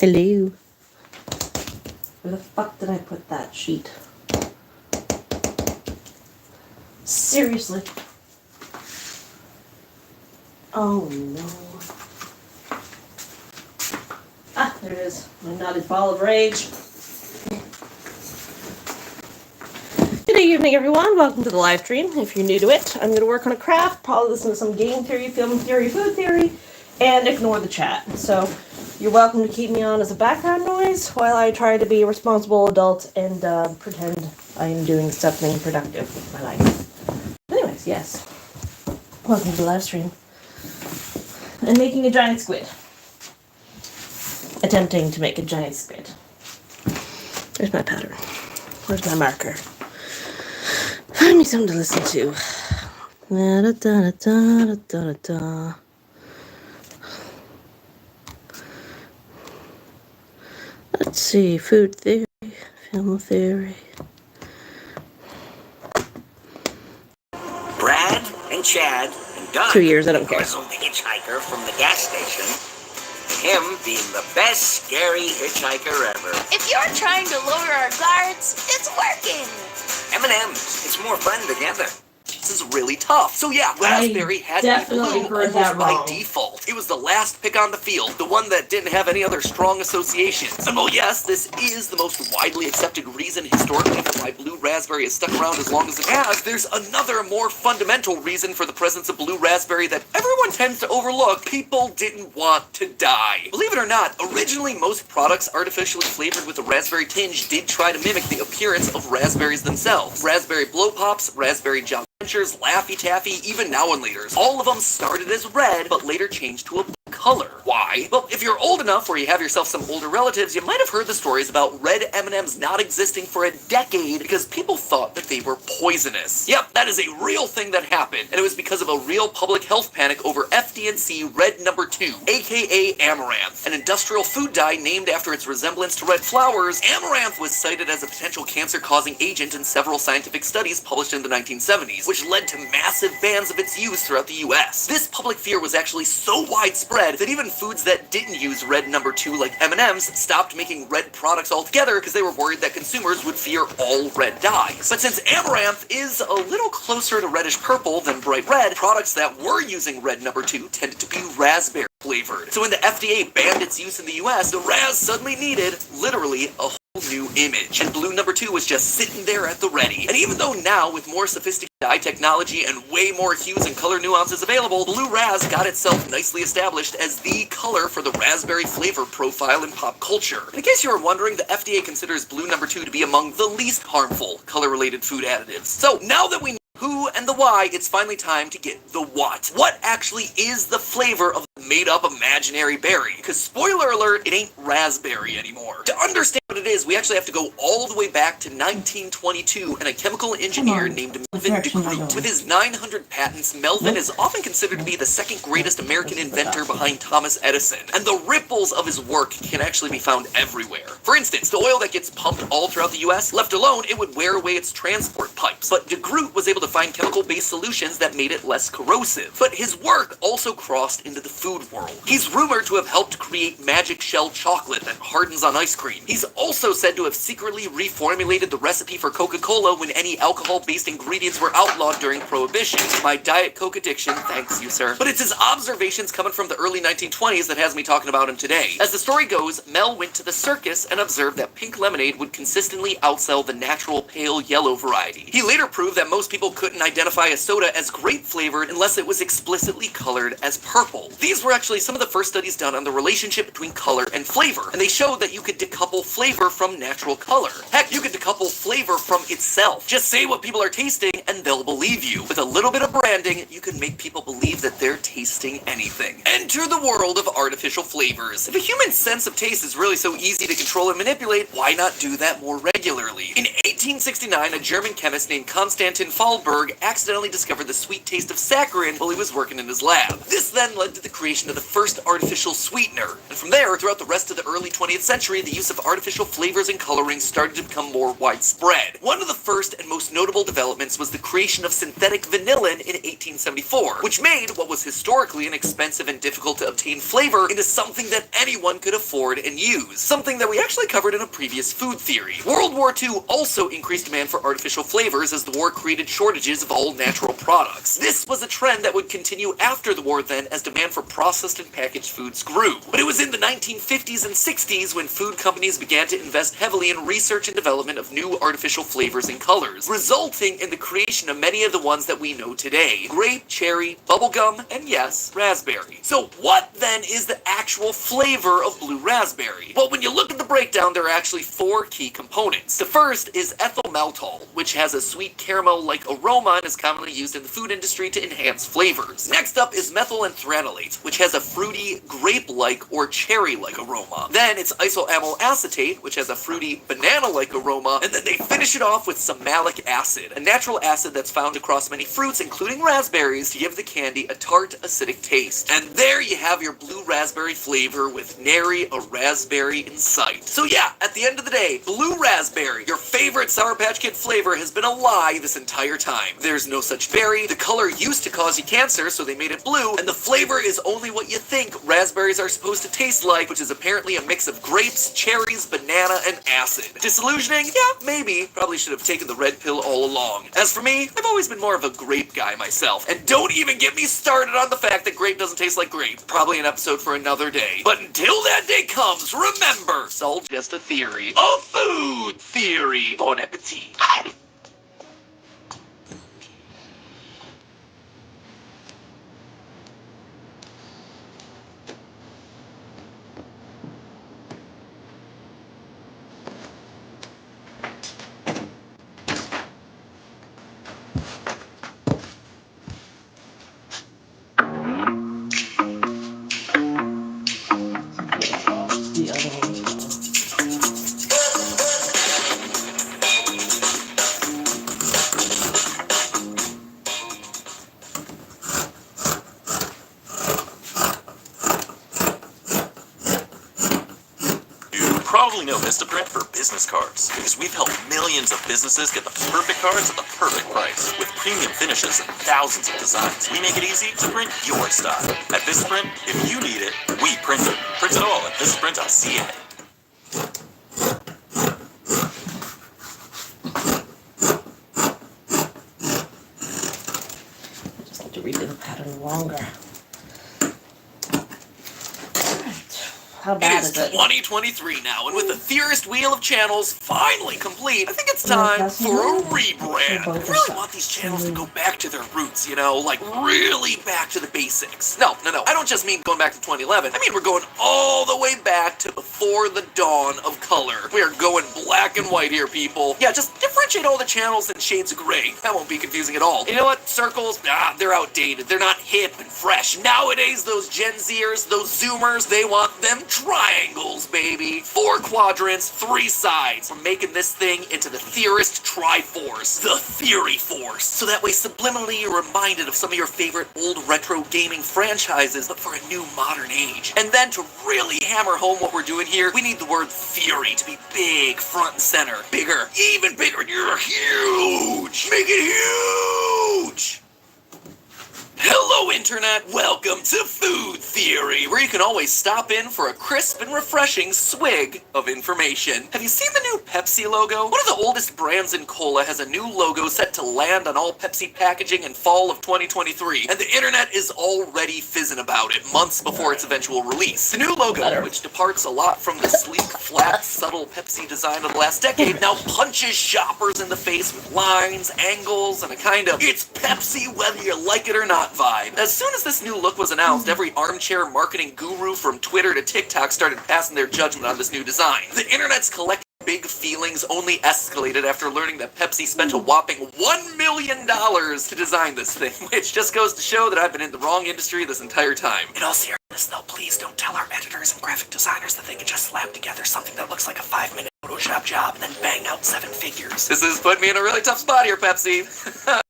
Hello. Where the fuck did I put that sheet? Seriously. Oh no. Ah, there it is. My knotted ball of rage. Good evening, everyone. Welcome to the live stream. If you're new to it, I'm going to work on a craft, probably listen to some game theory, film theory, food theory, and ignore the chat. So you're welcome to keep me on as a background noise while I try to be a responsible adult and pretend I am doing something productive with my life. Anyways, yes. Welcome to the live stream. I'm making a giant squid. Attempting to make a giant squid. There's my pattern. Where's my marker? Find me something to listen to. Da, da, da, da, da, da. Let's see, food theory, film theory. Brad and Chad and Doug. 2 years, I don't care. Also the hitchhiker from the gas station. Him being the best scary hitchhiker ever. If you're trying to lower our guards, it's working. M&M's. It's more fun together. This is really tough. So yeah, raspberry had to be blue almost by default. It was the last pick on the field, the one that didn't have any other strong associations. And well, yes, this is the most widely accepted reason historically for why blue raspberry has stuck around as long as it has. There's another more fundamental reason for the presence of blue raspberry that everyone tends to overlook. People didn't want to die. Believe it or not, originally most products artificially flavored with a raspberry tinge did try to mimic the appearance of raspberries themselves. Raspberry blow pops, raspberry gel Adventures, Laffy Taffy, even Now and Laters. All of them started as red, but later changed to a blue color. Why? Well, if you're old enough or you have yourself some older relatives, you might have heard the stories about red M&Ms not existing for a decade because people thought that they were poisonous. Yep, that is a real thing that happened, and it was because of a real public health panic over FD&C Red No. 2, aka Amaranth, an industrial food dye named after its resemblance to red flowers. Amaranth was cited as a potential cancer-causing agent in several scientific studies published in the 1970s, which led to massive bans of its use throughout the US. This public fear was actually so widespread that even foods that didn't use Red No. 2 like M&Ms stopped making red products altogether because they were worried that consumers would fear all red dyes. But since Amaranth is a little closer to reddish purple than bright red, products that were using Red No. 2 tended to be raspberry flavored. So when the FDA banned its use in the US, the Raz suddenly needed, literally, a new image, and blue No. 2 was just sitting there at the ready. And even though now, with more sophisticated dye technology and way more hues and color nuances available, blue Raz got itself nicely established as the color for the raspberry flavor profile in pop culture. In case you were wondering, the FDA considers blue No. 2 to be among the least harmful color-related food additives. So now that we know who and the why, it's finally time to get the what. What actually is the flavor of the made-up imaginary berry? Because spoiler alert, it ain't raspberry anymore. To understand what it is, we actually have to go all the way back to 1922 and a chemical engineer named Melvin de Groot. With his 900 patents, Melvin is often considered to be the second greatest American inventor behind Thomas Edison, and the ripples of his work can actually be found everywhere. For instance, the oil that gets pumped all throughout the US, left alone, it would wear away its transport pipes. But de Groot was able to find chemical-based solutions that made it less corrosive. But his work also crossed into the food world. He's rumored to have helped create magic shell chocolate that hardens on ice cream. He's also said to have secretly reformulated the recipe for Coca-Cola when any alcohol-based ingredients were outlawed during Prohibition. My Diet Coke addiction, thanks you, sir. But it's his observations coming from the early 1920s that has me talking about him today. As the story goes, Mel went to the circus and observed that pink lemonade would consistently outsell the natural pale yellow variety. He later proved that most people couldn't identify a soda as grape-flavored unless it was explicitly colored as purple. These were actually some of the first studies done on the relationship between color and flavor, and they showed that you could decouple flavor from natural color. Heck, you could decouple flavor from itself. Just say what people are tasting and they'll believe you. With a little bit of branding, you can make people believe that they're tasting anything. Enter the world of artificial flavors. If a human sense of taste is really so easy to control and manipulate, why not do that more regularly? In 1869, a German chemist named Konstantin Fahlberg accidentally discovered the sweet taste of saccharin while he was working in his lab. This then led to the creation of the first artificial sweetener. And from there, throughout the rest of the early 20th century, the use of artificial flavors and colorings started to become more widespread. One of the first and most notable developments was the creation of synthetic vanillin in 1874, which made what was historically an expensive and difficult to obtain flavor into something that anyone could afford and use. Something that we actually covered in a previous food theory. World War II also increased demand for artificial flavors as the war created shortages of all natural products. This was a trend that would continue after the war then as demand for processed and packaged foods grew. But it was in the 1950s and 60s when food companies began to invest heavily in research and development of new artificial flavors and colors, resulting in the creation of many of the ones that we know today. Grape, cherry, bubblegum, and yes, raspberry. So what then is the actual flavor of blue raspberry? Well, when you look at the breakdown, there are actually 4 key components. The first is ethyl maltol, which has a sweet caramel-like aroma and is commonly used in the food industry to enhance flavors. Next up is methyl anthranilate, which has a fruity grape-like or cherry-like aroma. Then it's isoamyl acetate, which has a fruity banana-like aroma, and then they finish it off with some malic acid, a natural acid that's found across many fruits, including raspberries, to give the candy a tart, acidic taste. And there you have your blue raspberry flavor with nary a raspberry in sight. So yeah, at the end of the day, blue raspberry, your favorite Sour Patch Kid flavor, has been a lie this entire time. There's no such berry, the color used to cause you cancer, so they made it blue, and the flavor is only what you think raspberries are supposed to taste like, which is apparently a mix of grapes, cherries, banana, and acid. Disillusioning? Yeah, maybe. Probably should have taken the red pill all along. As for me, I've always been more of a grape guy myself, and don't even get me started on the fact that grape doesn't taste like grape. Probably an episode for another day. But until that day comes, remember, it's all just a theory. A food theory. Bon appetit. The other one. Probably know Vistaprint for business cards, because we've helped millions of businesses get the perfect cards at the perfect price. With premium finishes and thousands of designs, we make it easy to print your style. At Vistaprint, if you need it, we print it. Print it all at Vistaprint.ca. I just have to redo the pattern longer. How bad is it? 2023 now, and with the Theorist Wheel of Channels finally complete, I think it's time for a rebrand. I really want these channels to go back to their roots, you know, like really back to the basics. No, I don't just mean going back to 2011. I mean we're going all the way back to before the dawn of color. We are going black and white here, people. Yeah, just differentiate all the channels in shades of gray. That won't be confusing at all. You know what? Circles, they're outdated. They're not hip and fresh. Nowadays, those Gen Zers, those Zoomers, they want them triangles, baby. 4 quadrants, 3 sides. We're making this thing into the Theorist Triforce. The Theory Force. So that way, subliminally, you're reminded of some of your favorite old retro gaming franchises, but for a new modern age. And then to really hammer home what we're doing here, we need the word theory to be big, front and center. Bigger. Even bigger. You're huge. Make it huge. Hello, Internet! Welcome to Food Theory, where you can always stop in for a crisp and refreshing swig of information. Have you seen the new Pepsi logo? One of the oldest brands in cola has a new logo set to land on all Pepsi packaging in fall of 2023, and the Internet is already fizzing about it months before its eventual release. The new logo, which departs a lot from the sleek, flat, subtle Pepsi design of the last decade, now punches shoppers in the face with lines, angles, and a kind of "it's Pepsi whether you like it or not" vibe. As soon as this new look was announced, every armchair marketing guru from Twitter to TikTok started passing their judgment on this new design. The internet's collective big feelings only escalated after learning that Pepsi spent a whopping $1 million to design this thing, which just goes to show that I've been in the wrong industry this entire time. In all seriousness though, please don't tell our editors and graphic designers that they can just slap together something that looks like a 5-minute Photoshop job and then bang out 7 figures. This is putting me in a really tough spot here, Pepsi.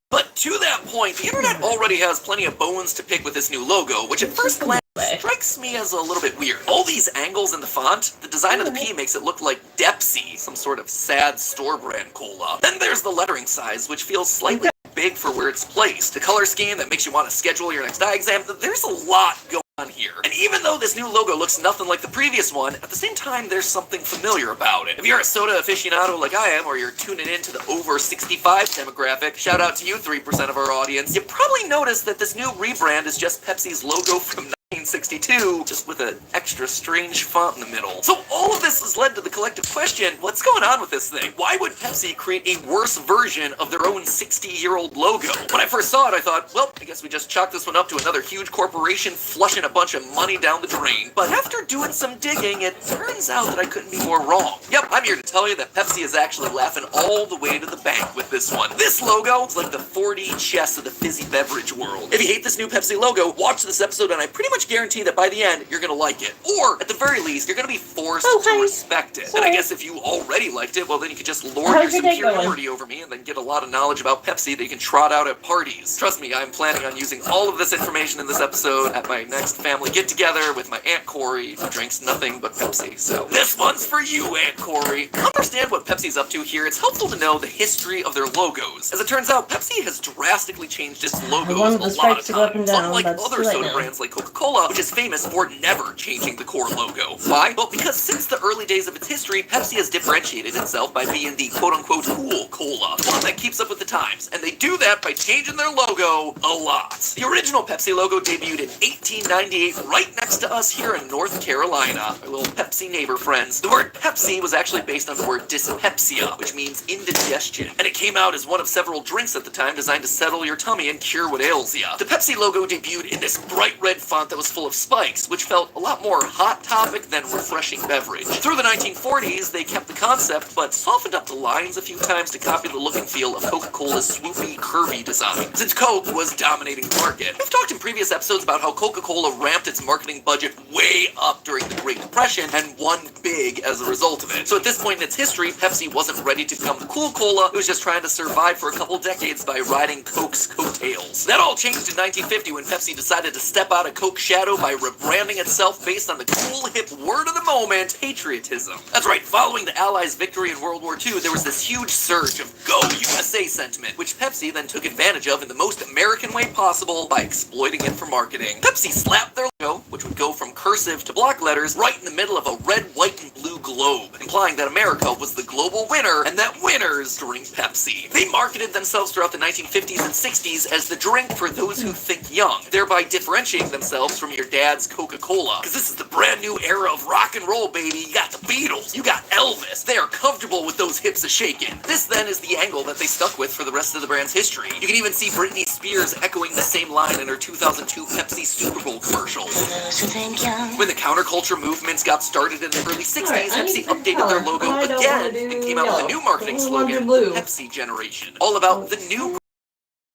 But to that point, the internet already has plenty of bones to pick with this new logo, which at first glance strikes me as a little bit weird. All these angles in the font, the design of the P makes it look like Depsy, some sort of sad store brand cola. Then there's the lettering size, which feels slightly big for where it's placed. The color scheme that makes you want to schedule your next eye exam. There's a lot going on here. And even though this new logo looks nothing like the previous one, at the same time there's something familiar about it. If you're a soda aficionado like I am, or you're tuning in to the over 65 demographic, shout out to you 3% of our audience, you probably noticed that this new rebrand is just Pepsi's logo from 1962, just with an extra strange font in the middle. So all of this has led to the collective question, what's going on with this thing? Why would Pepsi create a worse version of their own 60-year-old logo? When I first saw it, I thought, well, I guess we just chalk this one up to another huge corporation flushing a bunch of money down the drain. But after doing some digging, it turns out that I couldn't be more wrong. Yep, I'm here to tell you that Pepsi is actually laughing all the way to the bank with this one. This logo is like the 4D chess of the fizzy beverage world. If you hate this new Pepsi logo, watch this episode and I pretty much guarantee that by the end, you're gonna like it. Or, at the very least, you're gonna be forced to respect it. And I guess if you already liked it, well then you could just lord your superiority over me and then get a lot of knowledge about Pepsi that you can trot out at parties. Trust me, I'm planning on using all of this information in this episode at my next family get-together with my Aunt Corey, who drinks nothing but Pepsi. So, this one's for you, Aunt Corey. To understand what Pepsi's up to here, it's helpful to know the history of their logos. As it turns out, Pepsi has drastically changed its logos a lot of times, unlike other soda brands like Coca-Cola, which is famous for never changing the core logo. Why? Well, because since the early days of its history, Pepsi has differentiated itself by being the quote-unquote cool cola, the one that keeps up with the times, and they do that by changing their logo a lot. The original Pepsi logo debuted in 1898 right next to us here in North Carolina, our little Pepsi neighbor friends. The word Pepsi was actually based on the word dyspepsia, which means indigestion, and it came out as one of several drinks at the time designed to settle your tummy and cure what ails ya. The Pepsi logo debuted in this bright red font that was full of spikes, which felt a lot more Hot Topic than refreshing beverage. Through the 1940s, they kept the concept, but softened up the lines a few times to copy the look and feel of Coca-Cola's swoopy, curvy design, since Coke was dominating the market. We've talked in previous episodes about how Coca-Cola ramped its marketing budget way up during the Great Depression and won big as a result of it. So at this point in its history, Pepsi wasn't ready to become the cool cola, it was just trying to survive for a couple decades by riding Coke's coattails. That all changed in 1950 when Pepsi decided to step out of Coke's shadow by rebranding itself based on the cool, hip word of the moment, patriotism. That's right, following the Allies' victory in World War II, there was this huge surge of Go USA sentiment, which Pepsi then took advantage of in the most American way possible by exploiting it for marketing. Pepsi slapped their logo, which would go from cursive to block letters, right in the middle of a red, white, and blue globe, implying that America was the global winner and that winners drink Pepsi. They marketed themselves throughout the 1950s and 60s as the drink for those who think young, thereby differentiating themselves from your dad's Coca-Cola. Because this is the brand new era of rock and roll, baby. You got the Beatles, you got Elvis. They are comfortable with those hips a-shaking. This then is the angle that they stuck with for the rest of the brand's history. You can even see Britney Spears echoing the same line in her 2002 Pepsi Super Bowl commercial. When the counterculture movements got started in the early 60s, Pepsi updated their logo again and came out with a new marketing slogan, Pepsi Generation. All about the new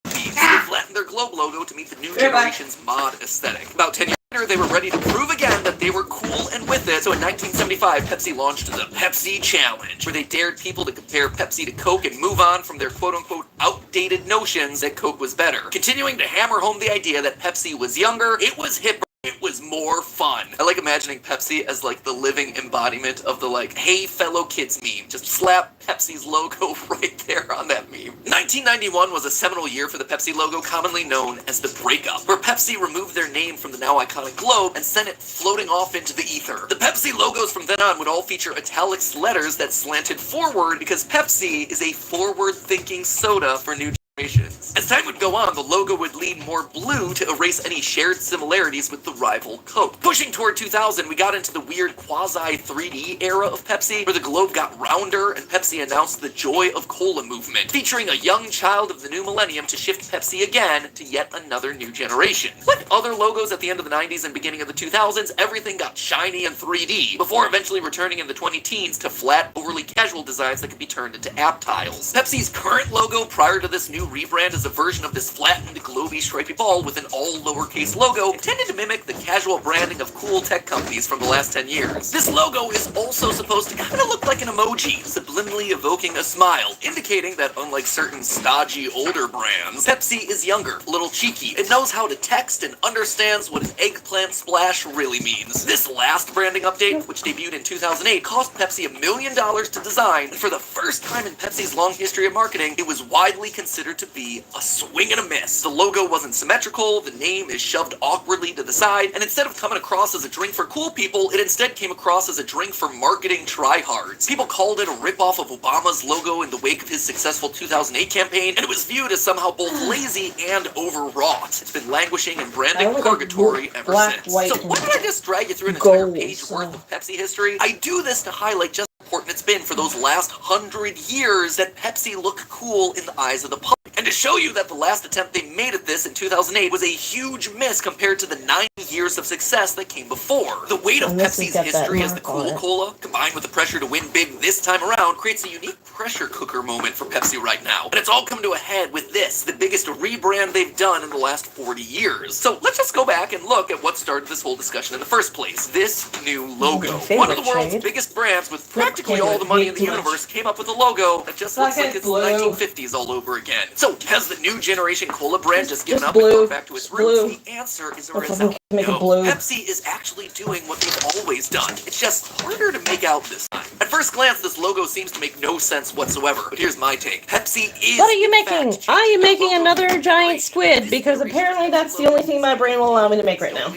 they flattened their globe logo to meet the new generation's mod aesthetic. About 10 years later, they were ready to prove again that they were cool and with it, so in 1975, Pepsi launched the Pepsi Challenge, where they dared people to compare Pepsi to Coke and move on from their quote-unquote outdated notions that Coke was better. Continuing to hammer home the idea that Pepsi was younger, it was hipper, it was more fun. I like imagining Pepsi as like the living embodiment of the like, hey fellow kids meme. Just slap Pepsi's logo right there on that meme. 1991 was a seminal year for the Pepsi logo, commonly known as the breakup, where Pepsi removed their name from the now iconic globe and sent it floating off into the ether. The Pepsi logos from then on would all feature italics letters that slanted forward because Pepsi is a forward-thinking soda for new generations. As time would go on, the logo would lean more blue to erase any shared similarities with the rival Coke. Pushing toward 2000, we got into the weird quasi-3D era of Pepsi, where the globe got rounder and Pepsi announced the Joy of Cola movement, featuring a young child of the new millennium to shift Pepsi again to yet another new generation. Like other logos at the end of the 90s and beginning of the 2000s, everything got shiny and 3D, before eventually returning in the 20-teens to flat, overly casual designs that could be turned into app tiles. Pepsi's current logo prior to this new new rebrand is a version of this flattened, globy, stripy ball with an all-lowercase logo intended to mimic the casual branding of cool tech companies from the last 10 years. This logo is also supposed to kind of look like an emoji, subliminally evoking a smile, indicating that unlike certain stodgy older brands, Pepsi is younger, a little cheeky, and knows how to text and understands what an eggplant splash really means. This last branding update, which debuted in 2008, cost Pepsi $1 million to design, and for the first time in Pepsi's long history of marketing, it was widely considered to be a swing and a miss. The logo wasn't symmetrical, the name is shoved awkwardly to the side, and instead of coming across as a drink for cool people, it instead came across as a drink for marketing tryhards. People called it a ripoff of Obama's logo in the wake of his successful 2008 campaign, and it was viewed as somehow both lazy and overwrought. It's been languishing in branding purgatory ever since. So why did I just drag you through an entire page worth of Pepsi history? I do this to highlight just how important it's been for those last 100 years that Pepsi looked cool in the eyes of the public. And to show you that the last attempt they made at this in 2008 was a huge miss compared to the 9 years of success that came before. The weight of Pepsi's history as the cool cola, combined with the pressure to win big this time around, creates a unique pressure cooker moment for Pepsi right now. And it's all come to a head with this, the biggest rebrand they've done in the last 40 years. So let's just go back and look at what started this whole discussion in the first place. This new logo. One of the world's biggest brands with practically all the money in the universe came up with a logo that just looks like it's the 1950s all over again. So has the new generation cola brand just given up and gone back to its roots? The answer is a resounding no. Pepsi is actually doing what they've always done. It's just harder to make out this time. At first glance, this logo seems to make no sense whatsoever. But here's my take. Pepsi is. What are you making? I am making another giant squid because apparently that's the only thing my brain will allow me to make right now.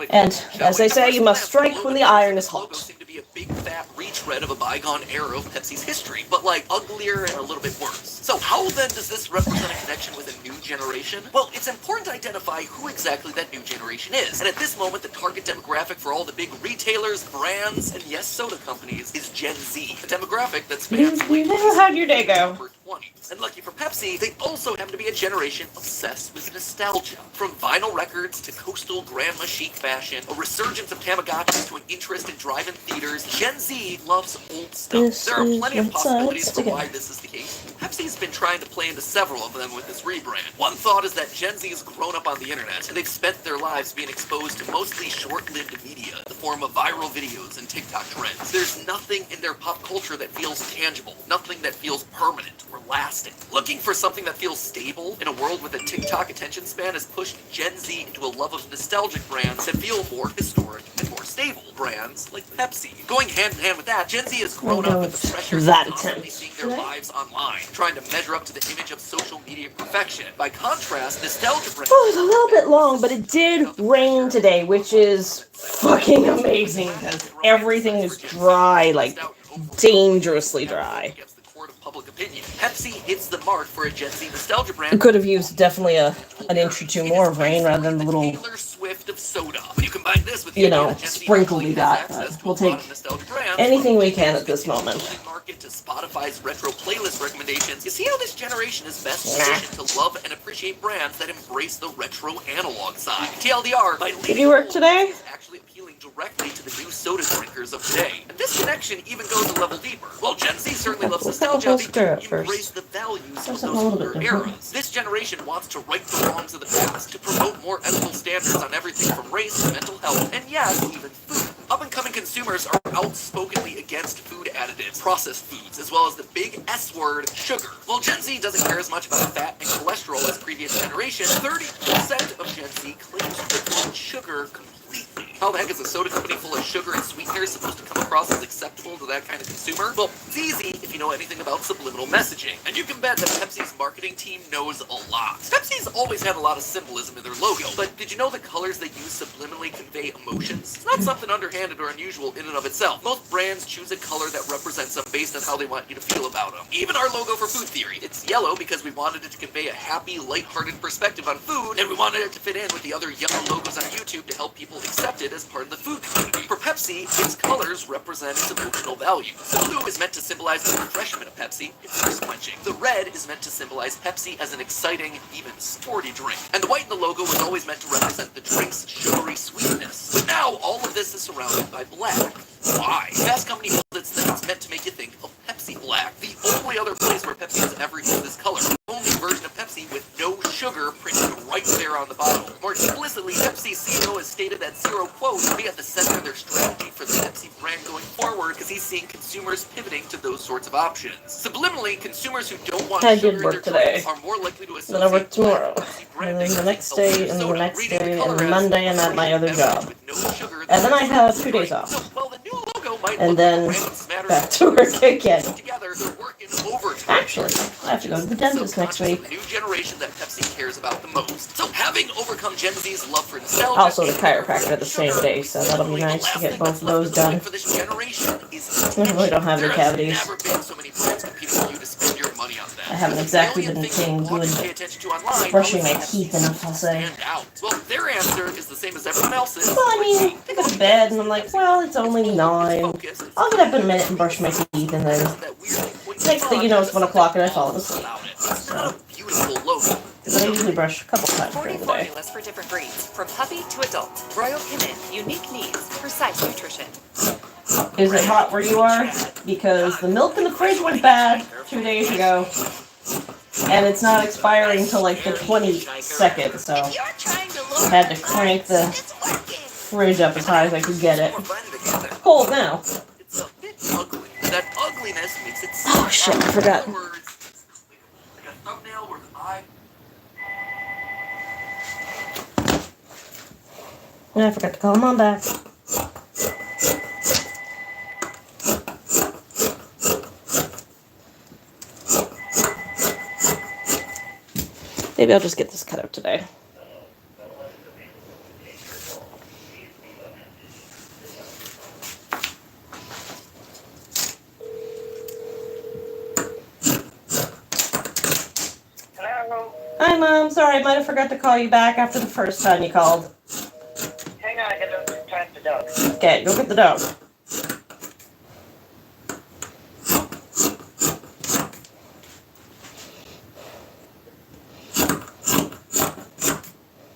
And as they say, you must strike when the iron is hot. A big fat retread of a bygone era of Pepsi's history, but like uglier and a little bit worse. So how then does this represent a connection with a new generation? Well, it's important to identify who exactly that new generation is. And at this moment, the target demographic for all the big retailers, brands, and yes, soda companies is Gen Z, a demographic that spans how'd your day go? 20s. And lucky for Pepsi, they also happen to be a generation obsessed with nostalgia. From vinyl records to coastal grandma chic fashion, a resurgence of Tamagotchis to an interest in drive-in theaters, Gen Z loves old stuff. There are plenty of possibilities for why this is the case. Pepsi's been trying to play into several of them with this rebrand. One thought is that Gen Z has grown up on the internet, and they've spent their lives being exposed to mostly short-lived media in the form of viral videos and TikTok trends. There's nothing in their pop culture that feels tangible, nothing that feels permanent or lasting. Looking for something that feels stable in a world with a TikTok attention span has pushed Gen Z into a love of nostalgic brands that feel more historic and more stable. Brands like Pepsi. Going hand in hand with that, Gen Z has grown up with the pressures of constantly seeing their lives online, trying to measure up to the image of social media perfection. By contrast, nostalgia brands... Oh, it's a little bit long, but it did rain today, which is fucking amazing because everything is dry, like dangerously dry. Public opinion. Pepsi hits the mark for a Gen Z nostalgia brand. It could have used definitely an inch or two more of rain rather than the little Taylor Swift of soda. When you combine this with sprinkle we got. We'll take anything we can at this moment. Market to Spotify's retro playlist recommendations. You see how this generation is best positioned to love and appreciate brands that embrace the retro analog side. TLDR, by did you work today? Actually appealing directly to the new soda drinkers of today. And this connection even goes a level deeper. While Gen Z certainly loves nostalgia, embrace the values of those older eras. This generation wants to right the wrongs of the past, to promote more ethical standards on everything from race to mental health, and yes, even food. Up-and-coming consumers are outspokenly against food additives, processed foods, as well as the big S word, sugar. While Gen Z doesn't care as much about fat and cholesterol as previous generations, 30% of Gen Z claims to avoid sugar completely. How the heck is a soda company full of sugar and sweeteners supposed to come across as acceptable to that kind of consumer? Well, it's easy if you know anything about subliminal messaging. And you can bet that Pepsi's marketing team knows a lot. Pepsi's always had a lot of symbolism in their logo, but did you know the colors they use subliminally convey emotions? It's not something underhanded or unusual in and of itself. Most brands choose a color that represents them based on how they want you to feel about them. Even our logo for Food Theory. It's yellow because we wanted it to convey a happy, lighthearted perspective on food, and we wanted it to fit in with the other yellow logos on YouTube to help people accept it as part of the food community. For Pepsi, its colors represent its emotional value. The blue is meant to symbolize the refreshment of Pepsi, its thirst quenching. The red is meant to symbolize Pepsi as an exciting, even sporty drink. And the white in the logo was always meant to represent the drink's sugary sweetness. But now, all of this is surrounded by black. Why? Fast Company built its thing. It's meant to make you think of Pepsi Black. The only other place where Pepsi has ever used this color. The only version sugar printed right there on the bottle. More explicitly, Pepsi CEO has stated that zero quote will be at the center of their strategy for the Pepsi brand going forward because he's seeing consumers pivoting to those sorts of options. Subliminally, consumers who don't want sugar in their drinks are more likely to associate. Then I work tomorrow, and then the next day, and the next day, and Monday, and at my other job. And then I have 2 days off. And then back to work again. Actually, I have to go to the dentist next week. The new generation that Pepsi cares about the most. So having overcome Gen Z's love for nostalgia, Also the chiropractor the same day, so that'll be nice to get both of those done. I really don't have any cavities. I haven't exactly been paying good brushing my teeth enough, I'll say. Well, their answer is the same as everyone else's. Well, I mean, I go to bed and I'm like, well, it's only 9. I'll get up in a minute and brush my teeth, and then next thing you know, it's 1 o'clock and I fall asleep. So, but I usually brush a couple times during the day. 40 formulas for different breeds, from puppy to adult. Royal Canin, unique needs, precise nutrition. Is it hot where you are? Because the milk in the fridge went bad 2 days ago. And it's not expiring until like the 22nd, so I had to crank the fridge up as high as I could get it. It's cold now. It's a bit ugly. That ugliness makes it Oh shit, I forgot. like a thumbnail where the eye. And I forgot to call Mom back. Maybe I'll just get this cut out today. Hello. Hi, Mom. Sorry, I might have forgot to call you back after the first time you called. Hang on, I gotta track the dog. Okay, go get the dog.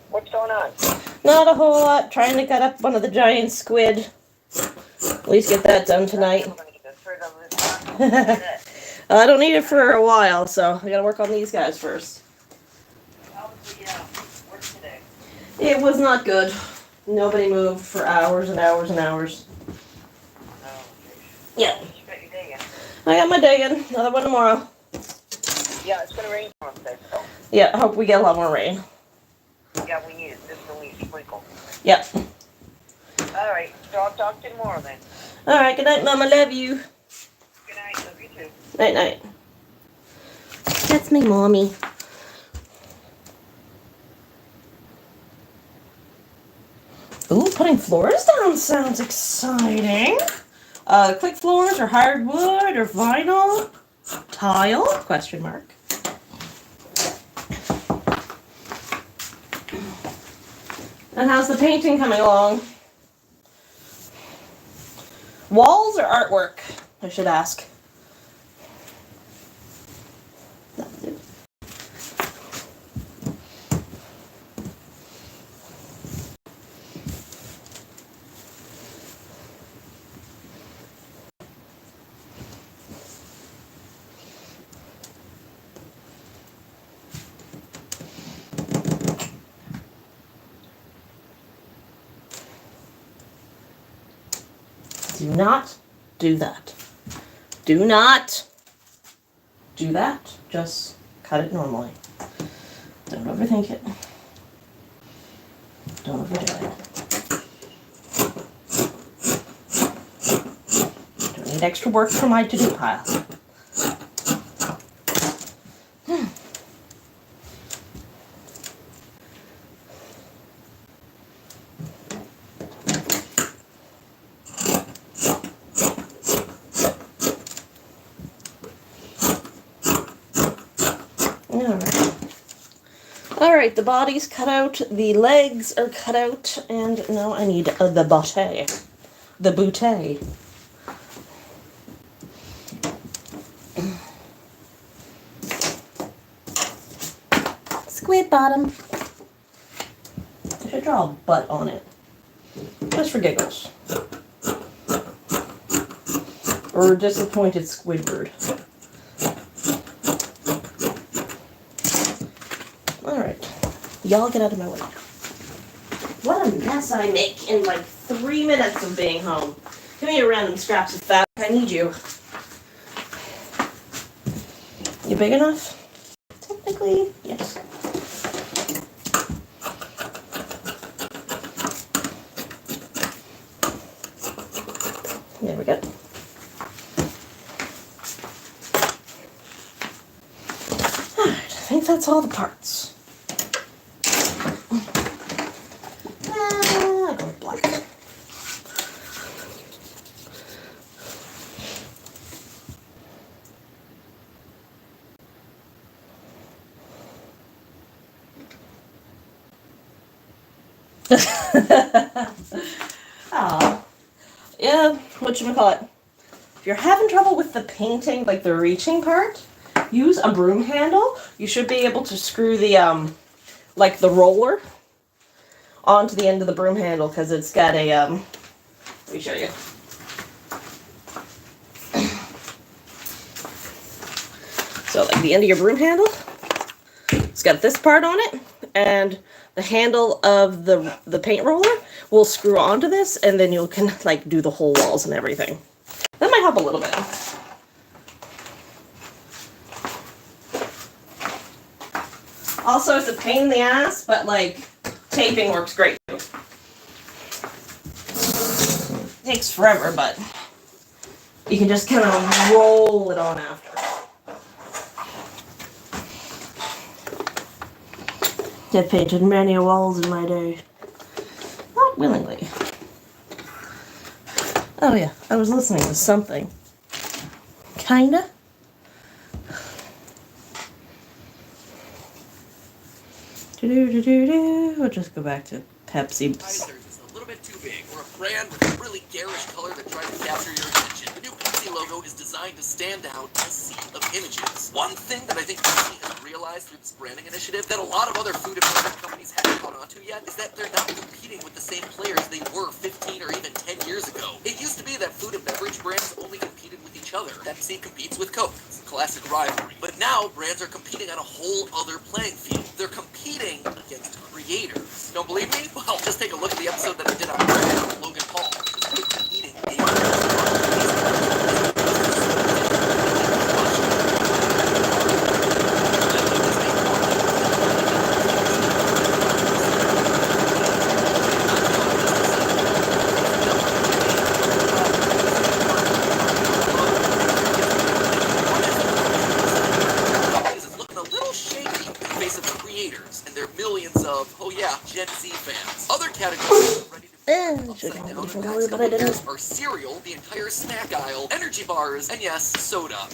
What's going on? Not a whole lot. Trying to cut up one of the giant squid. At least get that done tonight. I'm gonna get the third of this. I don't need it for a while, so I gotta work on these guys first. How was the work today? It was not good. Nobody moved for hours and hours and hours. No. Yeah. You got your day in. I got my day in. Another one tomorrow. Yeah, it's gonna rain tomorrow today, so. Yeah, I hope we get a lot more rain. Yeah, we need it. Just only a sprinkle. Yep. Alright, so I'll talk to you tomorrow then. Alright, good night, Mom. I love you. Good night. Love you too. Night, night. That's my mommy. Ooh, putting floors down sounds exciting. Quick floors or hardwood or vinyl? Tile? Question mark. And how's the painting coming along? Walls or artwork, I should ask. Do not do that. Do not do that. Just cut it normally. Don't overthink it. Don't overdo it. Don't need extra work for my to-do pile. Alright, the body's cut out, the legs are cut out, and now I need the botte. The boutte. Squid bottom. I should draw a butt on it. Just for giggles. Or a disappointed Squidward. Alright. Y'all get out of my way. What a mess I make in like 3 minutes of being home. Give me your random scraps of fat. I need you. You big enough? Technically, yes. There we go. Alright, I think that's all the parts. I'll go with black. Oh, yeah, whatchamacallit. If you're having trouble with the painting, like the reaching part, use a broom handle. You should be able to screw the, like the roller onto the end of the broom handle because it's got a, let me show you. So like the end of your broom handle, it's got this part on it, and the handle of the paint roller will screw onto this, and then you can like do the whole walls and everything. That might help a little bit. Also, it's a pain in the ass, but like taping works great too. It takes forever, but you can just kind of roll it on after. I've painted many walls in my day. Not willingly. Oh yeah, I was listening to something. Kinda. We'll just go back to Pepsi. Is a little bit too big, or a brand with a really garish color that tries to capture your attention. The new Pepsi logo is designed to stand out in a sea of images. One thing that I think Pepsi has realized through this branding initiative that a lot of other food and beverage companies haven't caught on to yet is that they're not competing with the same players they were 15 or even 10 years ago. It used to be that food and beverage brands only competed with each other. Pepsi competes with Coke. It's a classic rivalry. But now brands are competing on a whole other playing field. They're competing against creators. Don't believe me? Well, just take a look at the episode that I did on bread with Logan Paul. Just eating Gen Z fans. Other categories are ready to are cereal, the entire snack aisle, energy bars, and yes, soda.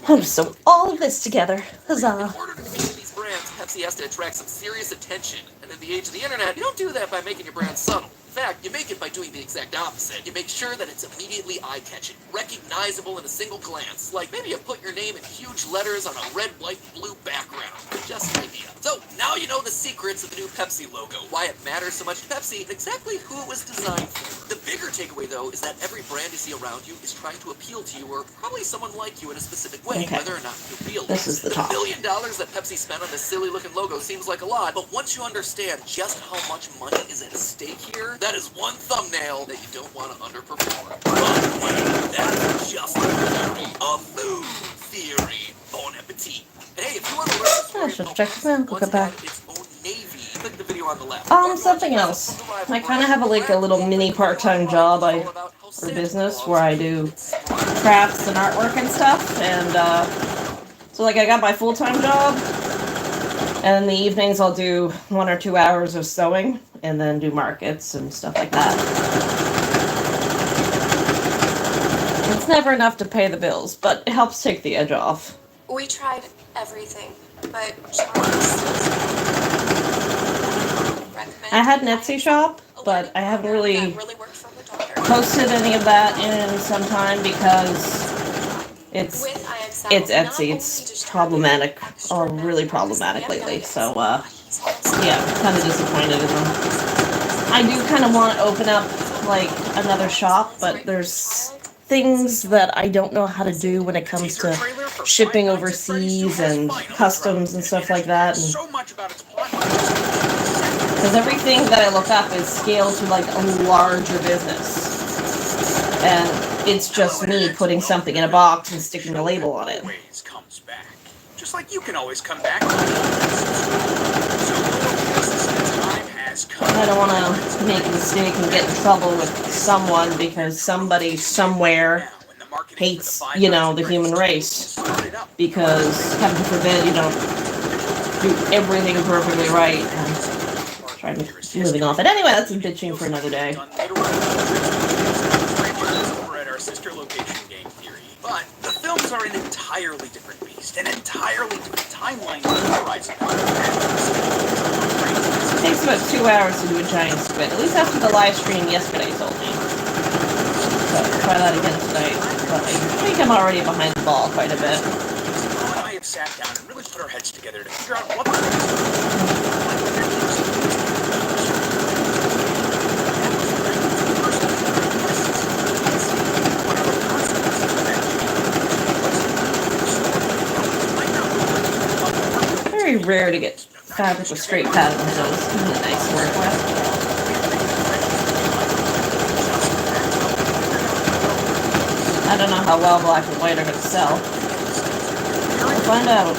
I'll sew all of this together. Huzzah. In order to compete with these brands, Pepsi has to attract some serious attention. And in the age of the internet, you don't do that by making your brand subtle. In fact, you make it by doing the exact opposite. You make sure that it's immediately eye-catching, recognizable in a single glance. Like maybe you put your name in huge letters on a red, white, and blue background. Just an idea. So now you know the secrets of the new Pepsi logo, why it matters so much to Pepsi, and exactly who it was designed for. The bigger takeaway, though, is that every brand you see around you is trying to appeal to you or probably someone like you in a specific way, whether or not you realize. This is the top. $1 billion that Pepsi spent on this silly-looking logo seems like a lot, but once you understand just how much money is at stake here, that is one thumbnail that you don't want to underperform. But wait, that's just a food theory. Bon appetit. Hey, if you want to learn the story Just check this out. Look at that. its own navy, click the video on the left. Something else. I kind of have a little mini part-time job for business where I do crafts and artwork and stuff, and so like I got my full-time job, and in the evenings I'll do 1 or 2 hours of sewing, and then do markets and stuff like that. It's never enough to pay the bills, but it helps take the edge off. We tried everything, but Charles recommended I had an Etsy shop, but I haven't really posted any of that in some time because it's Etsy. It's problematic, or really problematic lately. So yeah, kind of disappointed in them. I do kind of want to open up like another shop, but there's things that I don't know how to do when it comes to shipping overseas and customs and stuff like that. Because everything that I look up is scaled to like a larger business. And it's just me putting something in a box and sticking a label on it. Just like you can always come back. I don't want to make a mistake and get in trouble with someone because somebody somewhere hates, the human race. Because, heaven forbid, you don't do everything perfectly right. And moving off it. Anyway, that's a bitching for another day. But the films are an entirely different beast, an entirely different timeline on the horizon. It takes about 2 hours to do a giant squid. At least that's what the live stream yesterday told me. So try that again tonight. But I think I'm already behind the ball quite a bit. I have sat down and really put our heads together to figure out what very rare to get fabric with straight patterns, so it's really nice to work with. I don't know how well black and white are going to sell. We'll find out.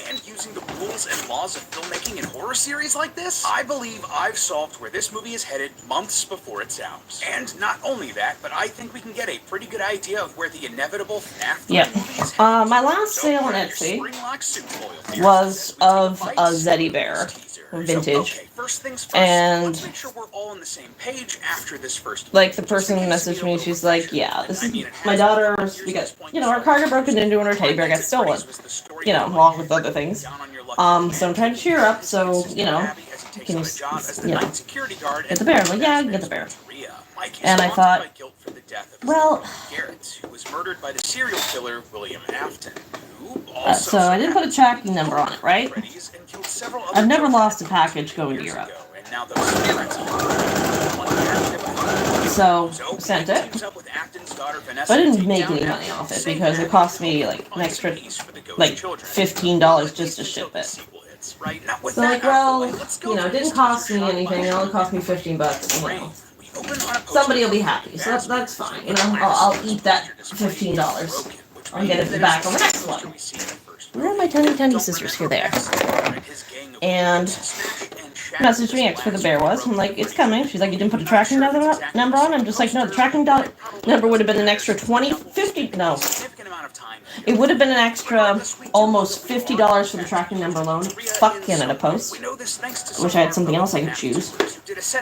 And using the rules and laws of filmmaking in horror series like this, I believe I've solved where this movie is headed months before it's out. And not only that, but I think we can get a pretty good idea of where the inevitable FNAF movie is headed. My last sale on Etsy was of a Zeddy Bear, vintage. First things first, and let's make sure we're all on the same page after this first. Like the person who messaged me, she's like, yeah, this is my daughter's, because, our car got broken into and her teddy bear got stolen, along with other things. So I'm trying to cheer her up, so, can you, get the bear. I'm like, yeah, I can get the bear. And I thought, well, so I didn't put a tracking number on it, right? I've never lost a package going to Europe. So, sent it. But I didn't make any money off it because it cost me like an extra, like $15 just to ship it. So like, well, it didn't cost me anything. It only cost me $15. Somebody will be happy. So that's fine. I'll eat that $15. I'll get it back on the next one. Where are my tiny sisters? Here they are. And messaged me X for the bear was. I'm like, it's coming. She's like, you didn't put a tracking number on? I'm just like, no, the tracking number would have been an extra $50. No. It would have been an extra almost $50 for the tracking number alone. Fuck Canada Post. I wish I had something else I could choose.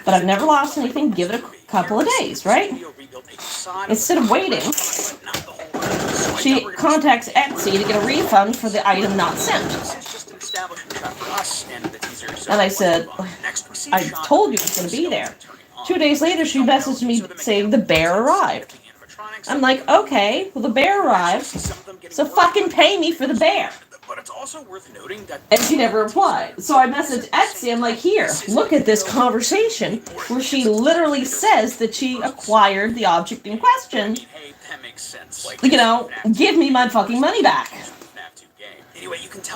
But I've never lost anything. Give it a couple of days, right? Instead of waiting, she contacts Etsy to get a refund for the item not sent. And I said, I told you it was going to be there. 2 days later, she messaged me saying the bear arrived. I'm like, okay, well, the bear arrived, so fucking pay me for the bear. And she never replied. So I messaged Etsy, I'm like, here, look at this conversation where she literally says that she acquired the object in question. Give me my fucking money back.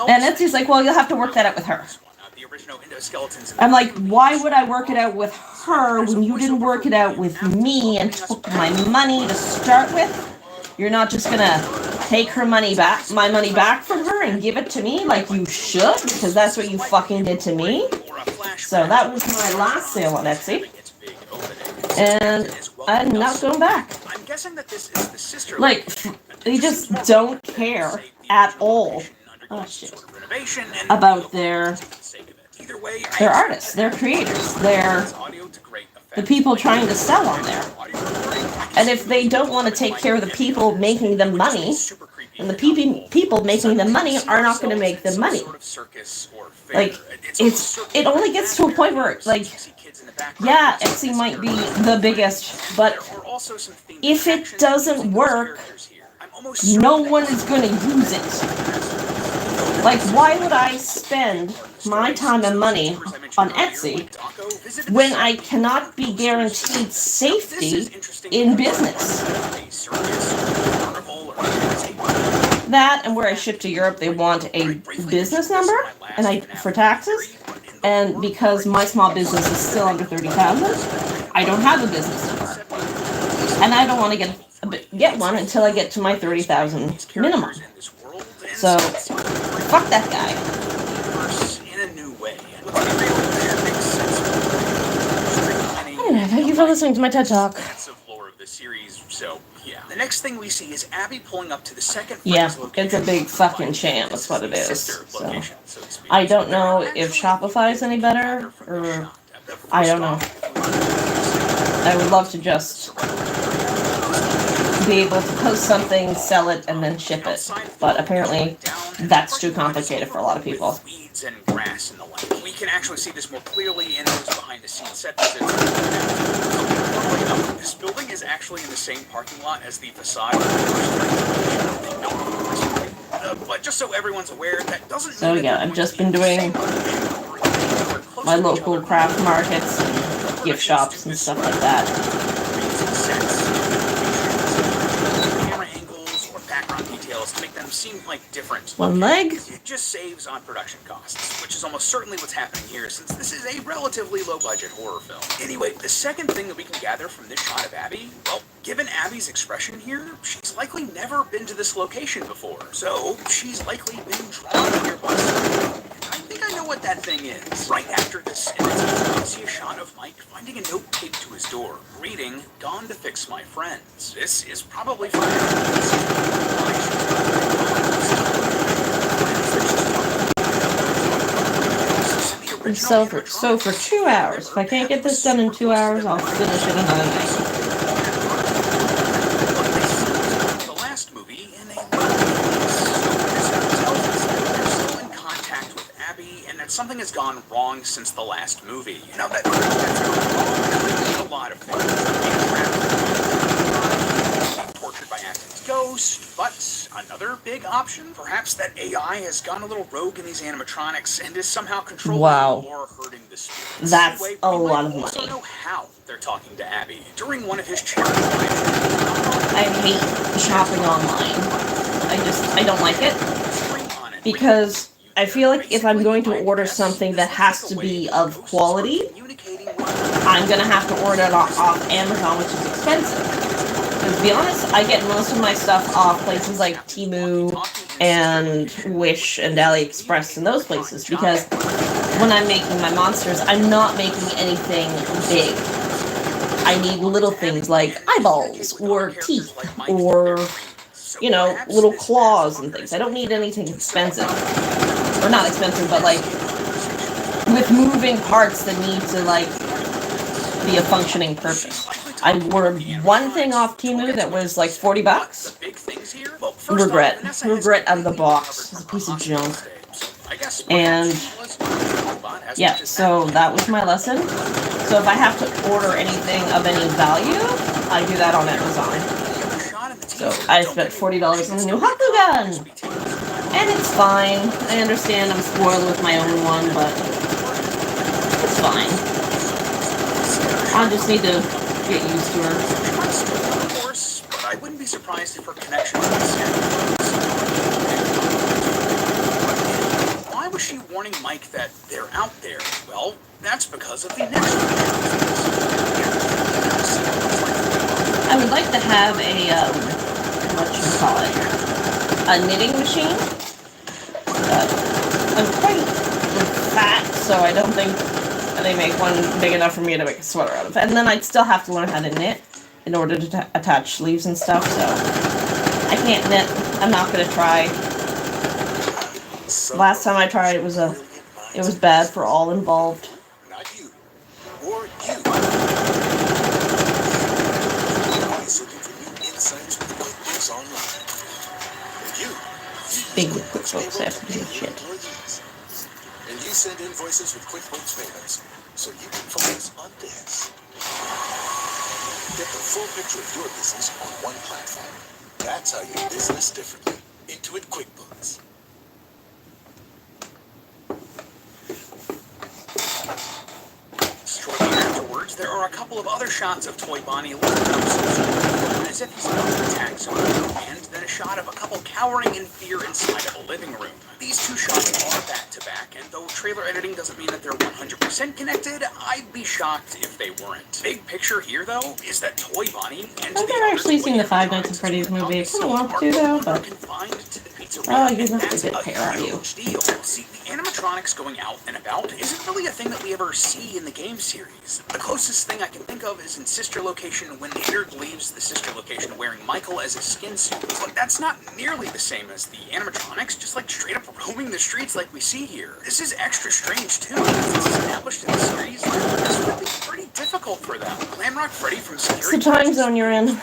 And Etsy's like, well, you'll have to work that out with her. I'm like, why would I work it out with her when you didn't work it out with me and took my money to start with? You're not just gonna take her money back, my money back from her and give it to me like you should, because that's what you fucking did to me. So that was my last sale on Etsy. And I'm not going back. Like, they just don't care at all. Oh, shit. About their artists, their creators, the people trying to sell on there. And if they don't want to take care of the people making them money, then the people making them money are not going to make them money. Like, it only gets to a point where, like, yeah, Etsy might be the biggest, but if it doesn't work, no one is going to use it. Like, why would I spend my time and money on Etsy when I cannot be guaranteed safety in business? That, and where I ship to Europe, they want a business number and for taxes. And because my small business is still under 30,000, I don't have a business number. And I don't want to get one until I get to my 30,000 minimum. So, fuck that guy. Anyway, thank you for listening to my TED Talk. So, yeah. The next thing we see is Abby pulling up to the second. Yeah, it's a big fucking sham. That's what it is. So, I don't know if Shopify is any better, or I don't know. I would love to just be able to post something, sell it, and then ship it. But apparently, that's too complicated for a lot of people. Weeds and grass and the like. We can actually see this more clearly in those behind-the-scenes set visits. This building is actually in the same parking lot as the facade. But just so everyone's aware, that doesn't. So yeah, I've just been doing my local craft markets and gift shops and stuff like that. Camera angles or background details to make them seem like different. One leg. It just saves on production costs, which is almost certainly what's happening here, since this is a relatively low-budget horror film. Anyway, the second thing that we can gather from this shot of Abby, well, given Abby's expression here, she's likely never been to this location before, so she's likely been drawn to nearby. I think I know what that thing is. Right after this image, we see a shot of Mike finding a note taped to his door, reading, "Gone to fix my friends." This is probably for So for 2 hours. If I can't get this done in 2 hours, I'll finish it another night. The last movie in a tells us that they're still in contact with Abby and that something has gone wrong since the last movie. You know, that's a lot of things. Tortured by Acton's ghost, but another big option, perhaps that AI has gone a little rogue in these animatronics and is somehow controlling or hurting the spirits. That's a lot of money. I don't know how they're talking to Abby during one of his charity lives. I hate shopping online. I don't like it because I feel like if I'm going to order something that has to be of quality, I'm gonna have to order it off Amazon, which is expensive. To be honest, I get most of my stuff off places like Temu and Wish and AliExpress and those places, because when I'm making my monsters, I'm not making anything big. I need little things like eyeballs or teeth or, you know, little claws and things. I don't need anything expensive. Or not expensive, but like with moving parts that need to like be a functioning purpose. I ordered one thing off Temu that was like $40. Regret out of the box. It's a piece of junk. And yeah, so that was my lesson. So if I have to order anything of any value, I do that on Amazon. So I spent $40 on a new hot glue gun, and it's fine. I understand I'm spoiled with my own one, but it's fine. I just need to get used to her. Of course, but I wouldn't be surprised if her connection to the Why was she warning Mike that they're out there? Well, that's because of the next one. I would like to have a, a knitting machine. I'm quite fat, so I don't think they make one big enough for me to make a sweater out of. And then I'd still have to learn how to knit in order to attach sleeves and stuff, so I can't knit. I'm not going to try. Last time I tried, it was bad for all involved. Not you. Or you. Always looking for new insights with QuickBooks Online. And you. Big with QuickBooks, I have to do shit. And you send invoices with QuickBooks payments, so you can focus on this. Get the full picture of your business on one platform. That's how you do business differently. Intuit QuickBooks. there are a couple of other shots of Toy Bonnie looking up as if he's about to attack someone, and then a shot of a couple cowering in fear inside of a living room. These two shots are back-to-back, and though trailer editing doesn't mean that they're 100% connected, I'd be shocked if they weren't. Big picture here, though, is that Toy Bonnie and I've never actually seen the Five Nights at Freddy's movie. I kind of want to, though, but... Oh, you're not a good pair, are you? See, the animatronics going out and about isn't really a thing that we ever see in the game series. The closest thing I can think of is in Sister Location when Leonard leaves the Sister Location wearing Michael as a skin suit. But that's not nearly the same as the animatronics, just like straight up roaming the streets like we see here. This is extra strange too, because it's established in the series. This would be pretty difficult for them. Glamrock Freddy from Security... It's the time zone you're in.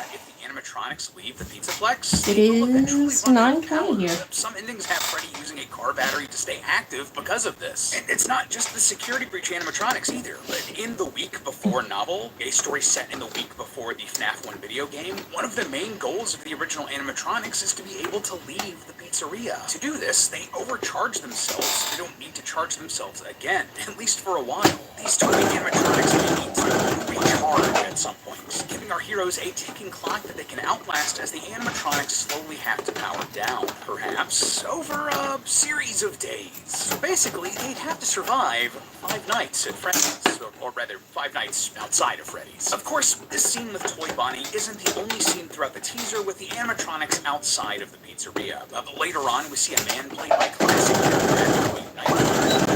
Animatronics leave the Pizzaplex. It is 9:20 here. Some endings have Freddy using a car battery to stay active because of this. And it's not just the security breach animatronics either. But in the week before novel, a story set in the week before the FNAF 1 video game, one of the main goals of the original animatronics is to be able to leave the pizzeria. To do this, they overcharge themselves so they don't need to charge themselves again, at least for a while. These toy animatronics may need to recharge at some point, giving our heroes a ticking clock that they can outlast as the animatronics slowly have to power down, perhaps over a series of days. So basically, they'd have to survive 5 nights at Freddy's, or rather, 5 nights outside of Freddy's. Of course, this scene with Toy Bonnie isn't the only scene throughout the teaser with the animatronics outside of the pizzeria. But later on, we see a man played by classic in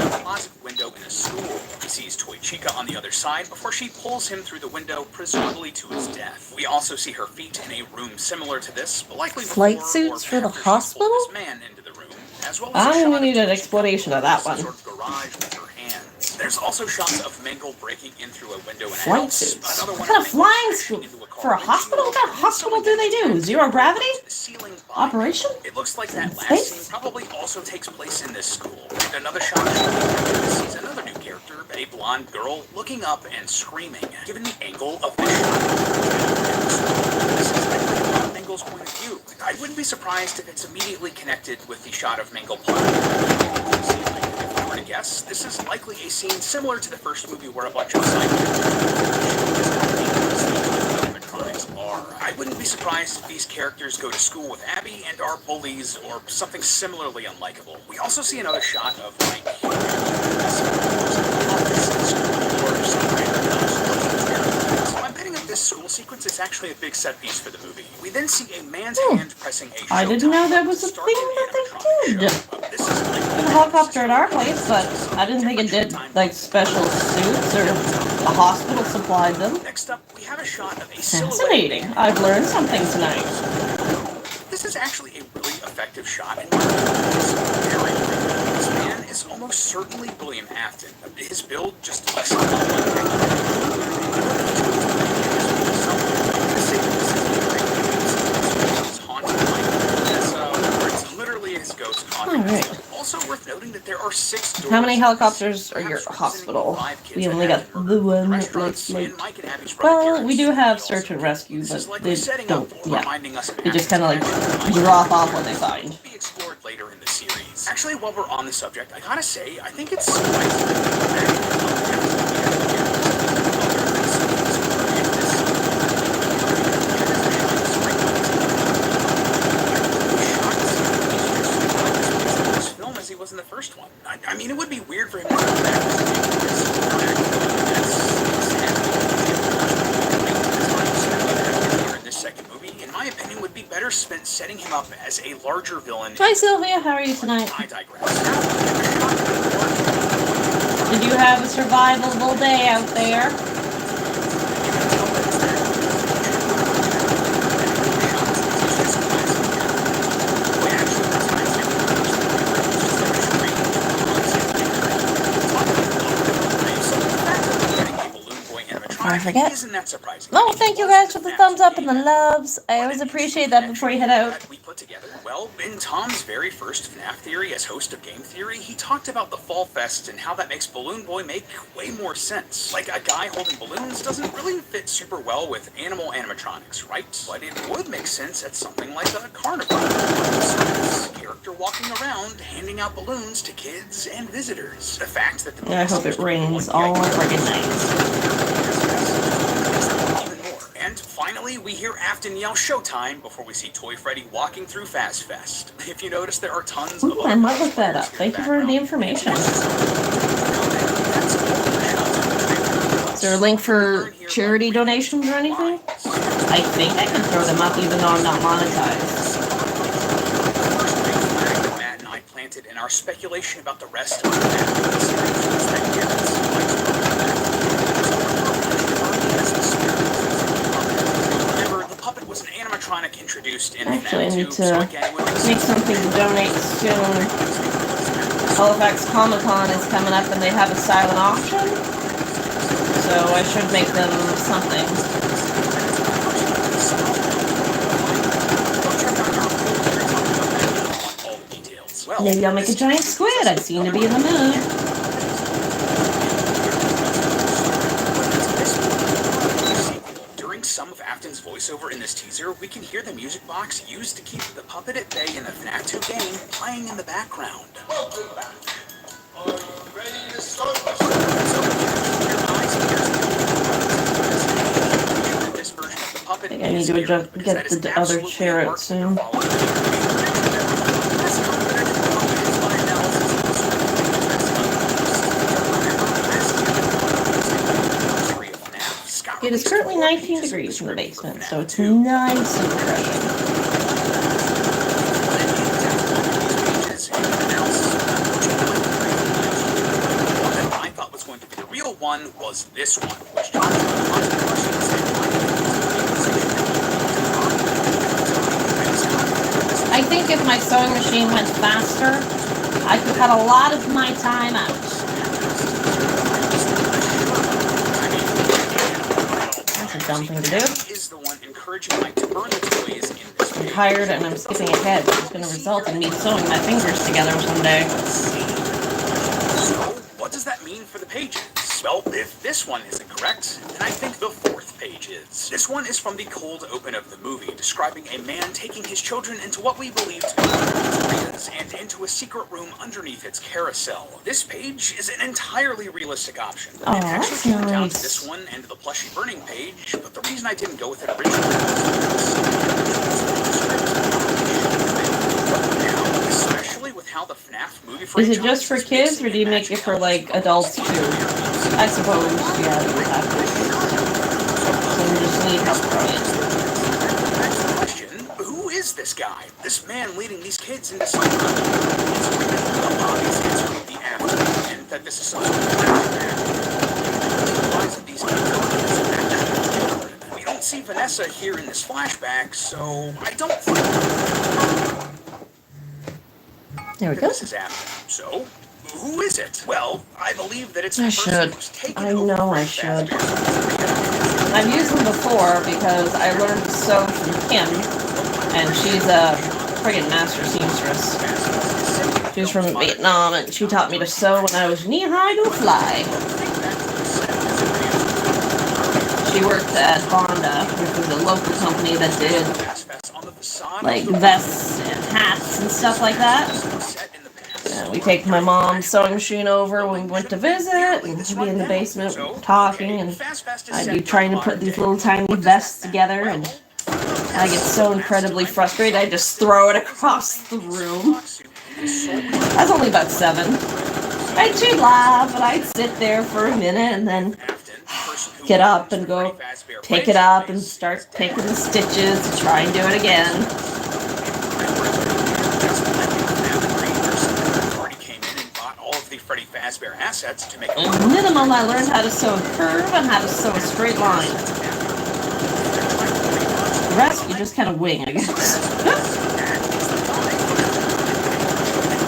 a closet window in a school. He sees Toy Chica on the other side before she pulls him through the window, presumably to his death. We also see her feet in a room similar to this, but likely flight before suits or for the after she hospital? pulled this man into the room, as well as I'm a gonna shot need of an Toy explanation Chica of that some one. sort of garage with her hands. There's also shots of Mangle breaking in through a window in a Flight house. suits. Another What one kind of of Mangle flying crashing suit into a car for a hospital? What kind of hospital do they do? Zero gravity? Operation? It looks like that last Space? scene probably also takes place in this school. And another shot sees another new character, a blonde girl, looking up and screaming. Given the angle of this shot, this is likely from Mangle's point of view. I wouldn't be surprised if it's immediately connected with the shot of Mangle If I were to guess, this is likely a scene similar to the first movie where a bunch of animatronics are. I wouldn't be surprised if these characters go to school with Abby and are bullies or something similarly unlikable. We also see another shot of Mike. So I'm betting that this school sequence is actually a big set piece for the movie. We then see a man's hand pressing a I didn't know that was a thing that they did. There's a helicopter at our place, but I didn't think it did like special suits or a hospital supplied them. Next up, we have a shot of a Fascinating. I've learned something tonight. This is actually a really effective shot. And this man is almost certainly William Afton. His build just less his ghost haunting himself. Also worth noting that there are 6 doors. How many helicopters are your hospital? We only got the one that looks like... Well, we do have search and rescue, but they don't, they just kind of like drop off what they find. Be explored later in the series. Actually, while we're on the subject, I gotta say, I think it's in the first one. I mean, it would be weird for him to come back in this second movie. In my opinion, would be better spent setting him up as a larger villain. Hi, Sylvia. How are you tonight? I digress. Did you have a survivable day out there? I forget. Isn't that surprising? Oh, thank you guys for the thumbs up and the loves. I always appreciate that before you head out. We put together. Well, in Tom's very first FNAF Theory as host of Game Theory, he talked about the Fall Fest and how that makes Balloon Boy make way more sense. Like, a guy holding balloons doesn't really fit super well with animal animatronics, right? But it would make sense at something like a carnival. Character walking around, handing out balloons to kids and visitors. The fact that the I hope it rains all freaking night. And finally, we hear Afton yell showtime before we see Toy Freddy walking through Fast Fest. If you notice, there are tons of Ooh, other I might look that up. Thank you for the information. Is there a link for charity donations or anything? I think I can throw them up even though I'm not monetized. Matt and I planted in our speculation about the rest of Remember, the puppet was an animatronic introduced in Actually, I need FNAF 2, to so again, it was make something to donate soon. Halifax Comic Con is coming up and they have a silent auction. So I should make them something. Maybe I'll make a giant squid. I seem to be in the mood. During some of Afton's voiceover in this teaser, we can hear the music box used to keep the puppet at bay in the FNAF 2 game playing in the background. Welcome back. Are you ready to start? This version of the puppet I think I need to get the other chair out soon. It is currently 19 degrees in the basement, so it's nice and refreshing. I thought was going to be the real one was this one, which I think if my sewing machine went faster, I could cut a lot of my time out. That's a dumb thing to do. is the one encouraging Mike to burn the toys in this I'm tired and I'm skipping ahead, which is going to result in me sewing my fingers together someday. So, what does that mean for the pages? Well, if this one isn't correct, then I think the fourth page is. This one is from the cold open of the movie, describing a man taking his children into what we believe to be pizzerias and into a secret room underneath its carousel. This page is an entirely realistic option. Oh, it actually that's came down to nice. this one and the plushy burning page, but the reason I didn't go with it originally especially with how the FNAF movie Is it just for kids, or do you make it for, like, adults, too? I suppose, yeah, you would have to. So we just need help throwing. Question, who is this guy? This man leading these kids into something. It's obvious it's from the after, and that this is some sort of lives of these kids. We don't see Vanessa here in this flashback, so I don't think There we go. this is after. So, who is it? Well, I believe that it's the I person should. who's taken I over know I Fast should. Fast. I've used them before because I learned to sew from Kim, and she's a friggin' master seamstress. She's from Vietnam, and she taught me to sew when I was knee-high to fly. She worked at Honda, which was a local company that did like vests and hats and stuff like that. We take my mom's sewing machine over when we went to visit, and we'd be in the basement talking, and I'd be trying to put these little tiny vests together, and I get so incredibly frustrated, I just throw it across the room. I was only about 7. She'd laugh, and I'd sit there for a minute, and then get up and go pick it up and start picking the stitches to try and do it again. Freddy Fazbear assets to make At minimum, I learned how to sew a curve and how to sew a straight line. The rest, you just kind of wing, I guess.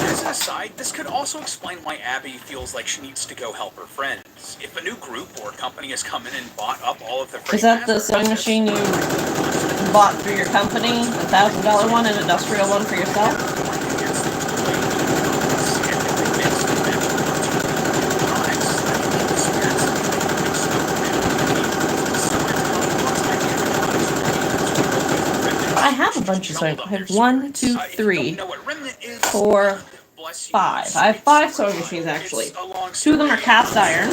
As an aside, this could also explain why Abby feels like she needs to go help her friends. If a new group or company has come in and bought up all of the Freddy Is that the Fazbear sewing assets, machine you bought through your company? The $1,000 one and industrial one for yourself? I have a bunch of sewing. I have 1, 2, 3, 4, 5. I have 5 sewing machines actually. 2 of them are cast iron.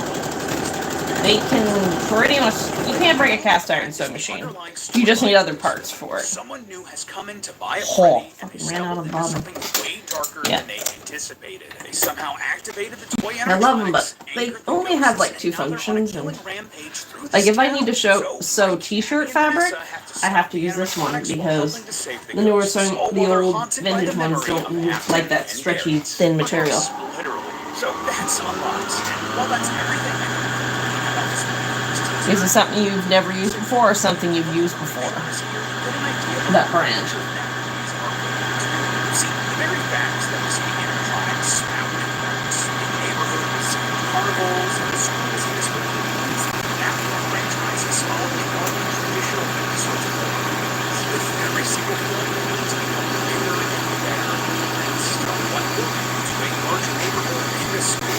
they can pretty much, you can't break a cast iron sewing machine. You just need other parts for it. Someone new has come in to buy a Oh, Freddy, and they fucking ran out of stumbled into bobbin. something way darker Yeah. than they anticipated. They somehow activated the toy I love them, but animatronics, they anchored the only have like ghosts, 2 and now they're on a functions. And killing rampage through like, this if I need to town. sew t-shirt fabric, I have to use this one because the newer sewing, the old vintage ones don't use like that stretchy, thin material. Literally. So that's unlocked. And while that's everything about this movie, Is it something you've never used before or something you've used before? That brand. See, the very facts that we see animatronics out and about in neighborhoods, carnivals, and schools in this movie means that the franchise is following all the traditional sorts of films. With every single film needing to become bigger and better, and from one building to a larger neighborhood in the school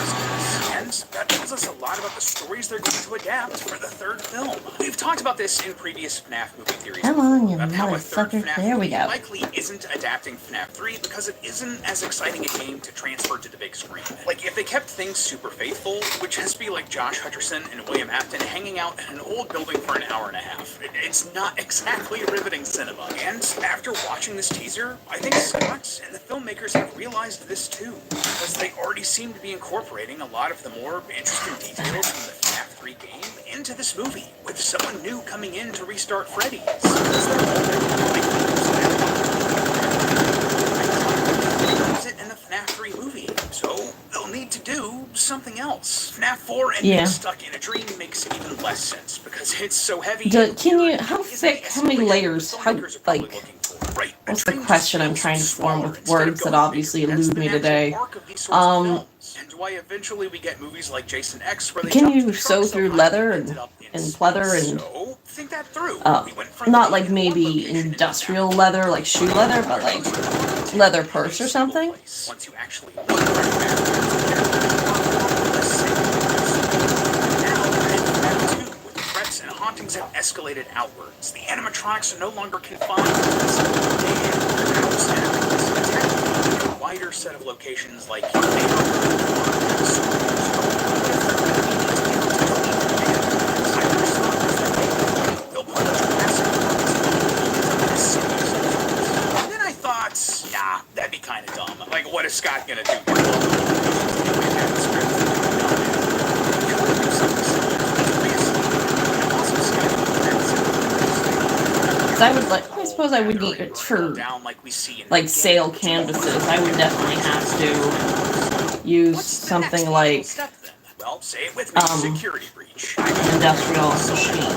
schools. And that tells us a lot about the stories they're going to adapt for the third film. We've talked about this in previous FNAF movie theories. Come on, you about how a third motherfucker. FNAF There we movie go. likely isn't adapting FNAF 3 because it isn't as exciting a game to transfer to the big screen. Like, if they kept things super faithful, it would just be like Josh Hutcherson and William Afton hanging out in an old building for an hour and a half. It's not exactly riveting cinema. And after watching this teaser, I think Scott and the filmmakers have realized this too, because they already seem to be incorporating a lot of the more interesting details from the FNAF 3 game into this movie, with someone new coming in to restart Freddy's. Because they're already use it in the FNAF 3 movie, so they'll need to do something else. FNAF 4 and being stuck in a dream makes even less sense because it's so heavy. Can you, how thick, how many layers, how, like, what's the question I'm trying to form with words that obviously elude me today? And why eventually we get movies like Jason X where they Can jump you the sew shark through so high leather they and ended up in pleather space. and, So, think that through. We went from not the like one maybe location in industrial leather, like shoe leather, but like leather purse or something? Once you actually look threats and hauntings have escalated outwards. The animatronics are no longer confined to a wider set of locations like and then I thought, nah, that'd be kind of dumb. Like, what is Scott gonna do? I would like, I suppose I would need it for like sale canvases. I would definitely have to use something like well, say it with me, security breach. industrial machine.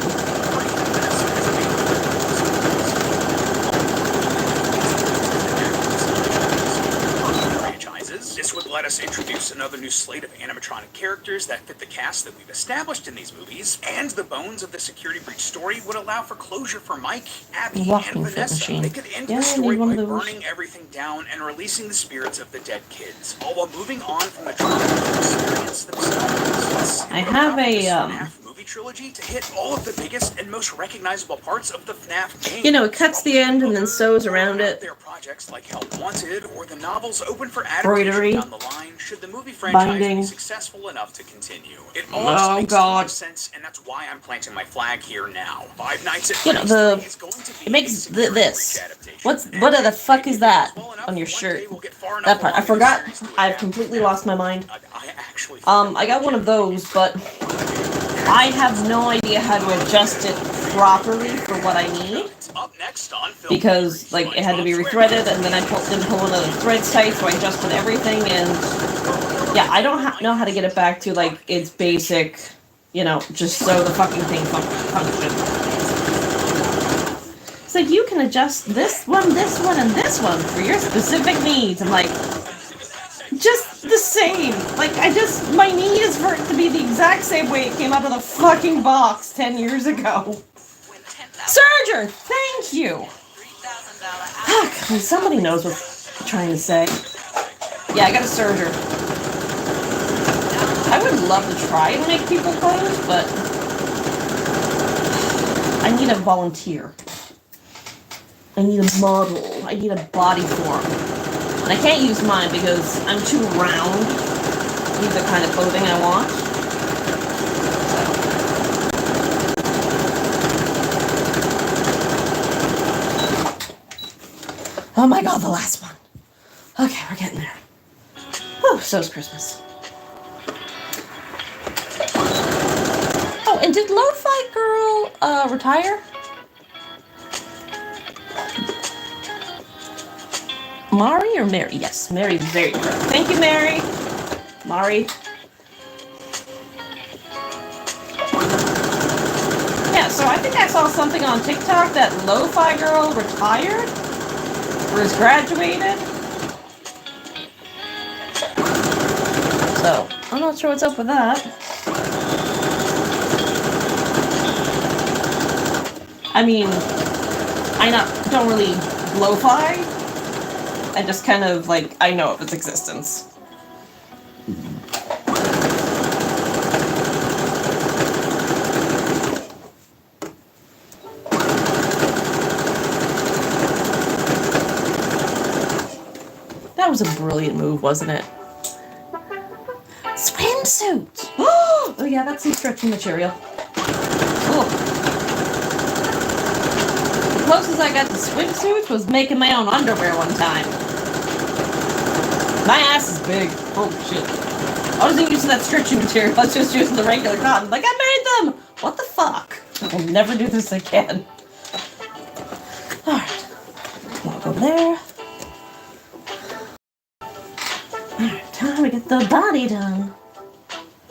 This would let us introduce another new slate of animatronic characters that fit the cast that we've established in these movies, and the bones of the security breach story would allow for closure for Mike, Abby, and Vanessa. They could end the story by burning everything down and releasing the spirits of the dead kids, all while moving on from the trauma experience themselves. I have a movie trilogy to hit all of the biggest and most recognizable parts of the FNAF game. You know, it cuts the end and then sews around it. Their projects like Help Wanted or the novels open for Embroidery, adaptation down the line should the movie franchise binding. be successful enough to continue. It all makes so much sense, and that's why I'm planting my flag here now. Five Nights at Freddy's is going to be it makes this. What the fuck is that on your shirt? That part. I forgot. I've completely lost my mind. I got one of those, but I have no idea how to adjust it properly for what I need. Because, like, it had to be rethreaded, and then I didn't pull one of the threads tight, so I adjusted everything, and yeah, I don't know how to get it back to, like, its basic, you know, just so the fucking thing functions. It's like, you can adjust this one, and this one for your specific needs. I'm like, just the same. Like, my need is for it to be the exact same way it came out of the fucking box 10 years ago. Serger, thank you. Somebody knows what I'm trying to say. Yeah, I got a serger. I would love to try and make people clothes, but I need a volunteer. I need a model. I need a body form. And I can't use mine because I'm too round to use the kind of clothing I want. Oh my god, the last one. Okay, we're getting there. Oh, so's Christmas. Oh, and did Lo-Fi Girl retire? Mari or Mary? Yes, Mary, very good. Thank you, Mary. Mari. Yeah, so I think I saw something on TikTok that Lo-Fi Girl retired or is graduated. So, I'm not sure what's up with that. I mean, don't really lo-fi. I just kind of, like, I know of its existence. That was a brilliant move, wasn't it? Swimsuit! Oh yeah, that's some stretching material. Cool. The closest I got to swimsuits was making my own underwear one time. My ass is big. Oh shit. I wasn't using that stretching material, I was just using the regular cotton. Like, I made them! What the fuck? I will never do this again. Alright. I'll go there. Alright, time to get the body done.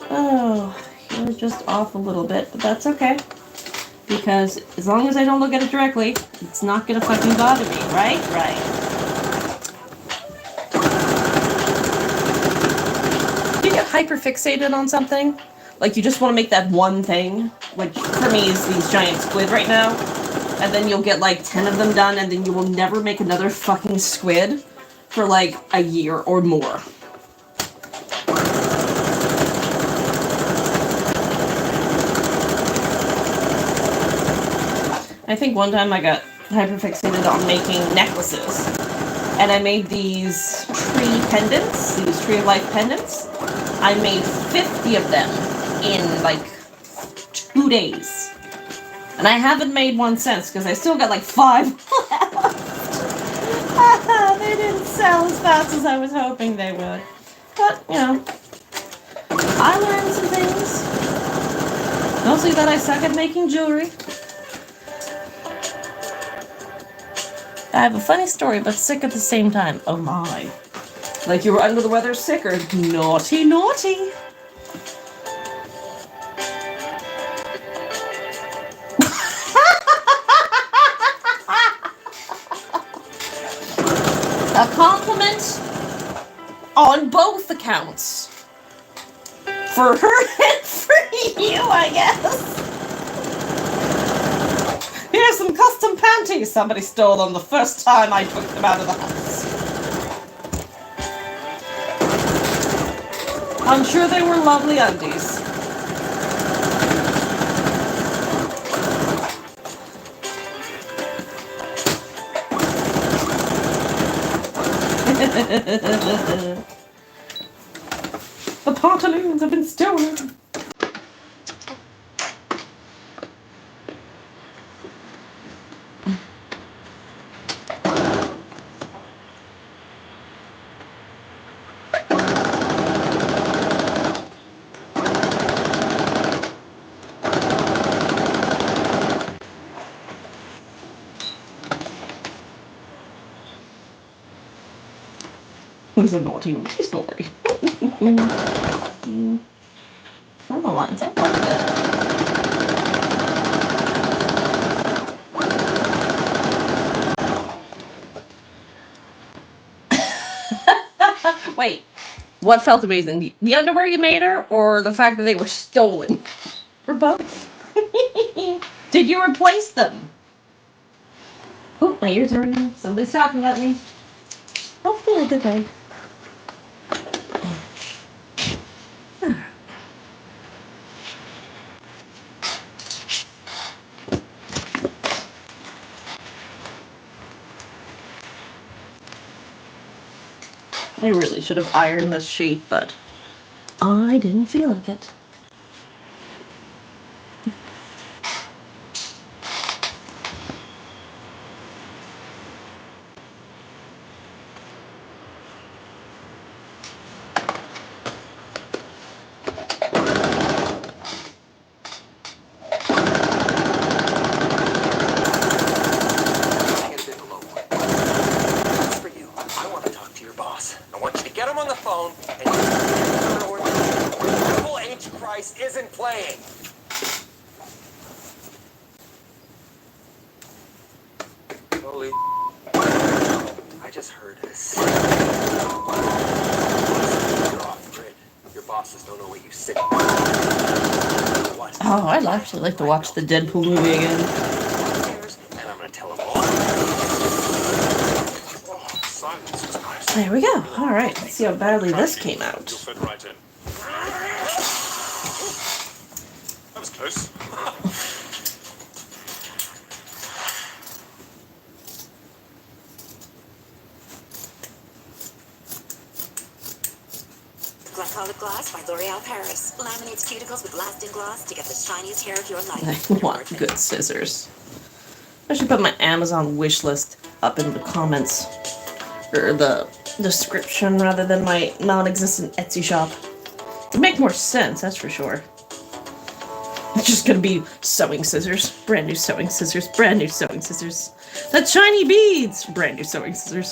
Oh, it was just off a little bit, but that's okay. Because as long as I don't look at it directly, it's not gonna fucking bother me, right? Right. You get hyper fixated on something, like you just want to make that one thing, which for me is these giant squid right now, and then you'll get like 10 of them done, and then you will never make another fucking squid for like a year or more. I think one time I got hyperfixated on making necklaces. And I made these tree pendants, these tree of life pendants. I made 50 of them in like 2 days. And I haven't made one since because I still got like 5 left. They didn't sell as fast as I was hoping they would. But, you know, I learned some things. Mostly that I suck at making jewelry. I have a funny story, but sick at the same time. Oh my. Like you were under the weather sicker. Naughty, naughty. A compliment on both accounts. For her and for you, I guess. Here's some custom panties somebody stole them the first time I took them out of the house. I'm sure they were lovely undies. The pantaloons have been stolen. It was a naughty story. All the lines up like that. Wait, what felt amazing? The underwear you made her, or the fact that they were stolen? Or both? Did you replace them? Oh, my ears are ringing. Somebody's talking at me. Hopefully a good day. I really should have ironed this sheet, but I didn't feel like it. want you to get him on the phone and Triple H Christ isn't playing. Holy, I just heard this. You're off grid. Your bosses don't know what you said. What? Oh, I'd actually like to watch the Deadpool movie again. And I'm gonna tell them all. Silence is nice. There we go. All right, let's see how badly this came out. You'll fit right in. That was close. Glycolic Gloss by L'Oreal Paris. Laminates cuticles with lasting gloss to get the shiniest hair of your life. I want good scissors. I should put my Amazon wish list up in the comments. Or the description rather than my non-existent Etsy shop. It'd make more sense, that's for sure. It's just gonna be sewing scissors. Brand new sewing scissors. Brand new sewing scissors. The shiny beads! Brand new sewing scissors.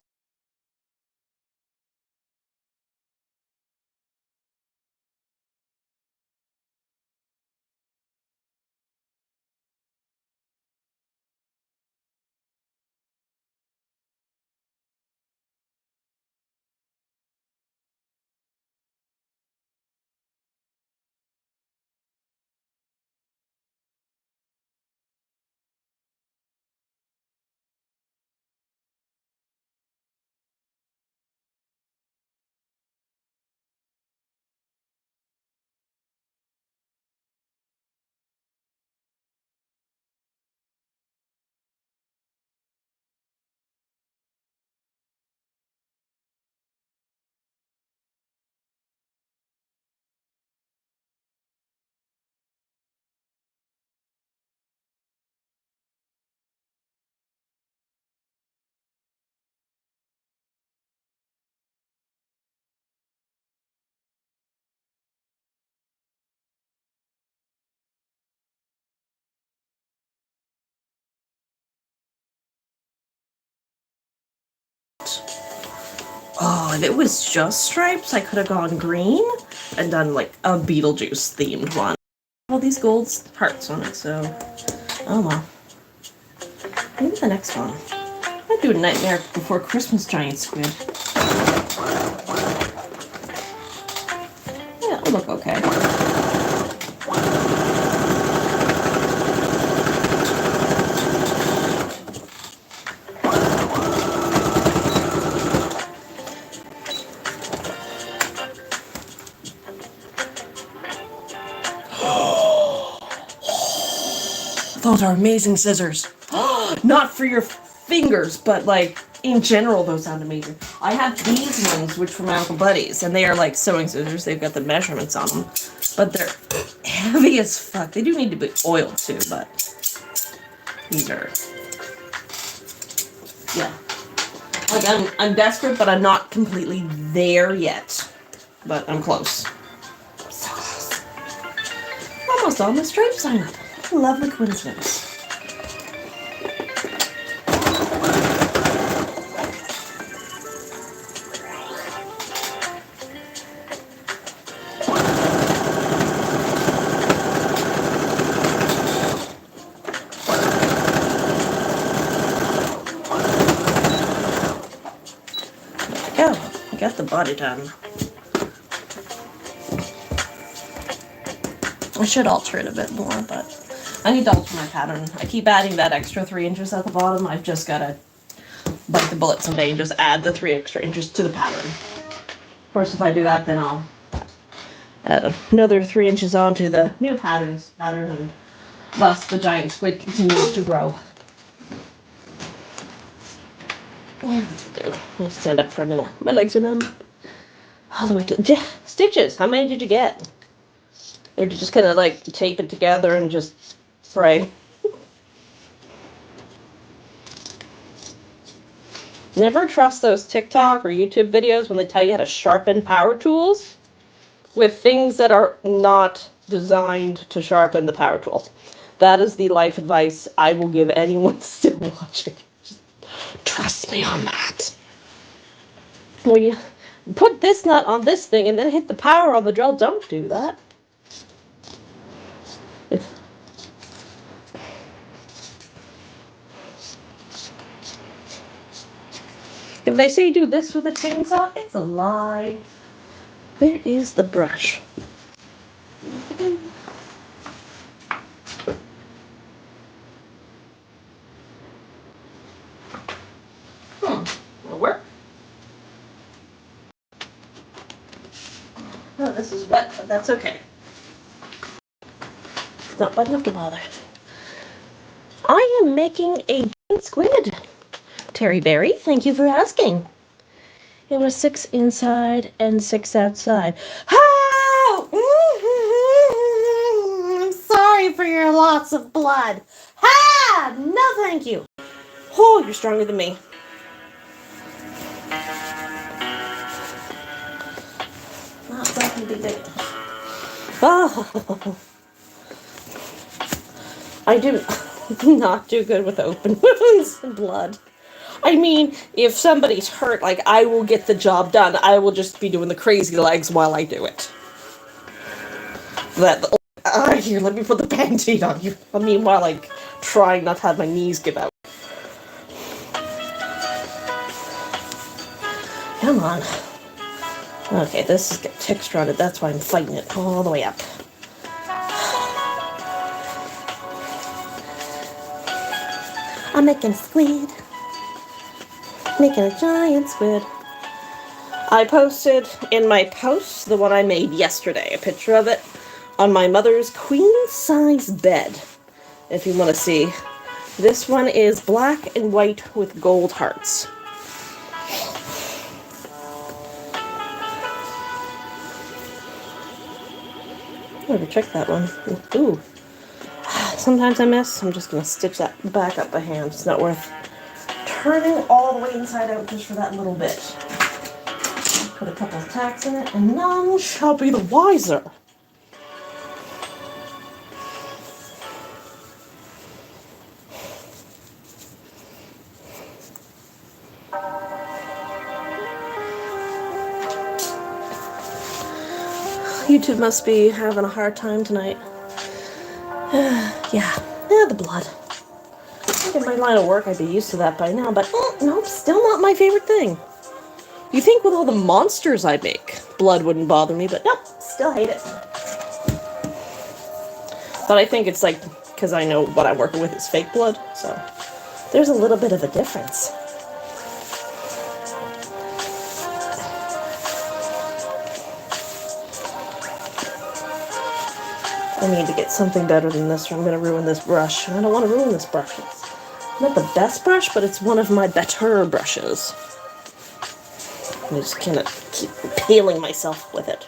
Oh, if it was just stripes, I could have gone green and done like a Beetlejuice themed one. All these gold hearts on it, so oh well. Maybe the next one. I'd do a Nightmare Before Christmas giant squid. Yeah, it'll look okay. Those are amazing scissors. Not for your fingers, but like in general, those sound amazing. I have these ones, which from my Uncle Buddy's, and they are like sewing scissors. They've got the measurements on them, but they're heavy as fuck. They do need to be oiled too, but these are, yeah. Like I'm desperate, but I'm not completely there yet. But I'm close. So close. Almost all my stripes sign up. What a lovely coincidence. There we go. I got the body done. I should alter it a bit more, but I need to alter my pattern. I keep adding that extra 3 inches at the bottom. I've just got to bite the bullet someday and just add the 3 extra inches to the pattern. Of course, if I do that, then I'll add another 3 inches onto the new pattern, and thus the giant squid continues to grow. I'll stand up for a minute. My legs are numb. All the way to stitches. How many did you get? Or did you just kind of like tape it together and just spray? Never trust those TikTok or YouTube videos when they tell you how to sharpen power tools with things that are not designed to sharpen the power tool. That is the life advice I will give anyone still watching. Just trust me on that. We Put this nut on this thing and then hit the power on the drill. Don't do that. If they say do this with a chainsaw, it's a lie. Where is the brush? It'll work. Oh, this is wet, but that's okay. It's not wet enough to bother. I am making a giant squid. Terry Berry, thank you for asking. It was 6 inside and 6 outside. Oh! I'm sorry for your loss of blood. Ha! No, thank you. Oh, you're stronger than me. Not that can be big enough. Oh. I do not do good with open wounds and blood. I mean, if somebody's hurt, like, I will get the job done. I will just be doing the crazy legs while I do it. Here, let me put the Band-Aid on you. I mean, while, like, trying not to have my knees give out. Come on. Okay, this has got texture on it. That's why I'm fighting it all the way up. I'm making a squid. Making a giant squid. I posted in my post, the one I made yesterday, a picture of it on my mother's queen-size bed, if you want to see. This one is black and white with gold hearts. Never checked that one. Ooh. Sometimes I miss. I'm just going to stitch that back up by hand. It's not worth turning all the way inside out just for that little bit. Put a couple of tacks in it, and none shall be the wiser. YouTube must be having a hard time tonight. Yeah, the blood. I think in my line of work I'd be used to that by now, but nope, still not my favorite thing. You think with all the monsters I make, blood wouldn't bother me, but nope, still hate it. But I think it's like, because I know what I'm working with is fake blood, so there's a little bit of a difference. I need to get something better than this or I'm going to ruin this brush. I don't want to ruin this brush. It's not the best brush, but it's one of my better brushes. I just cannot keep impaling myself with it.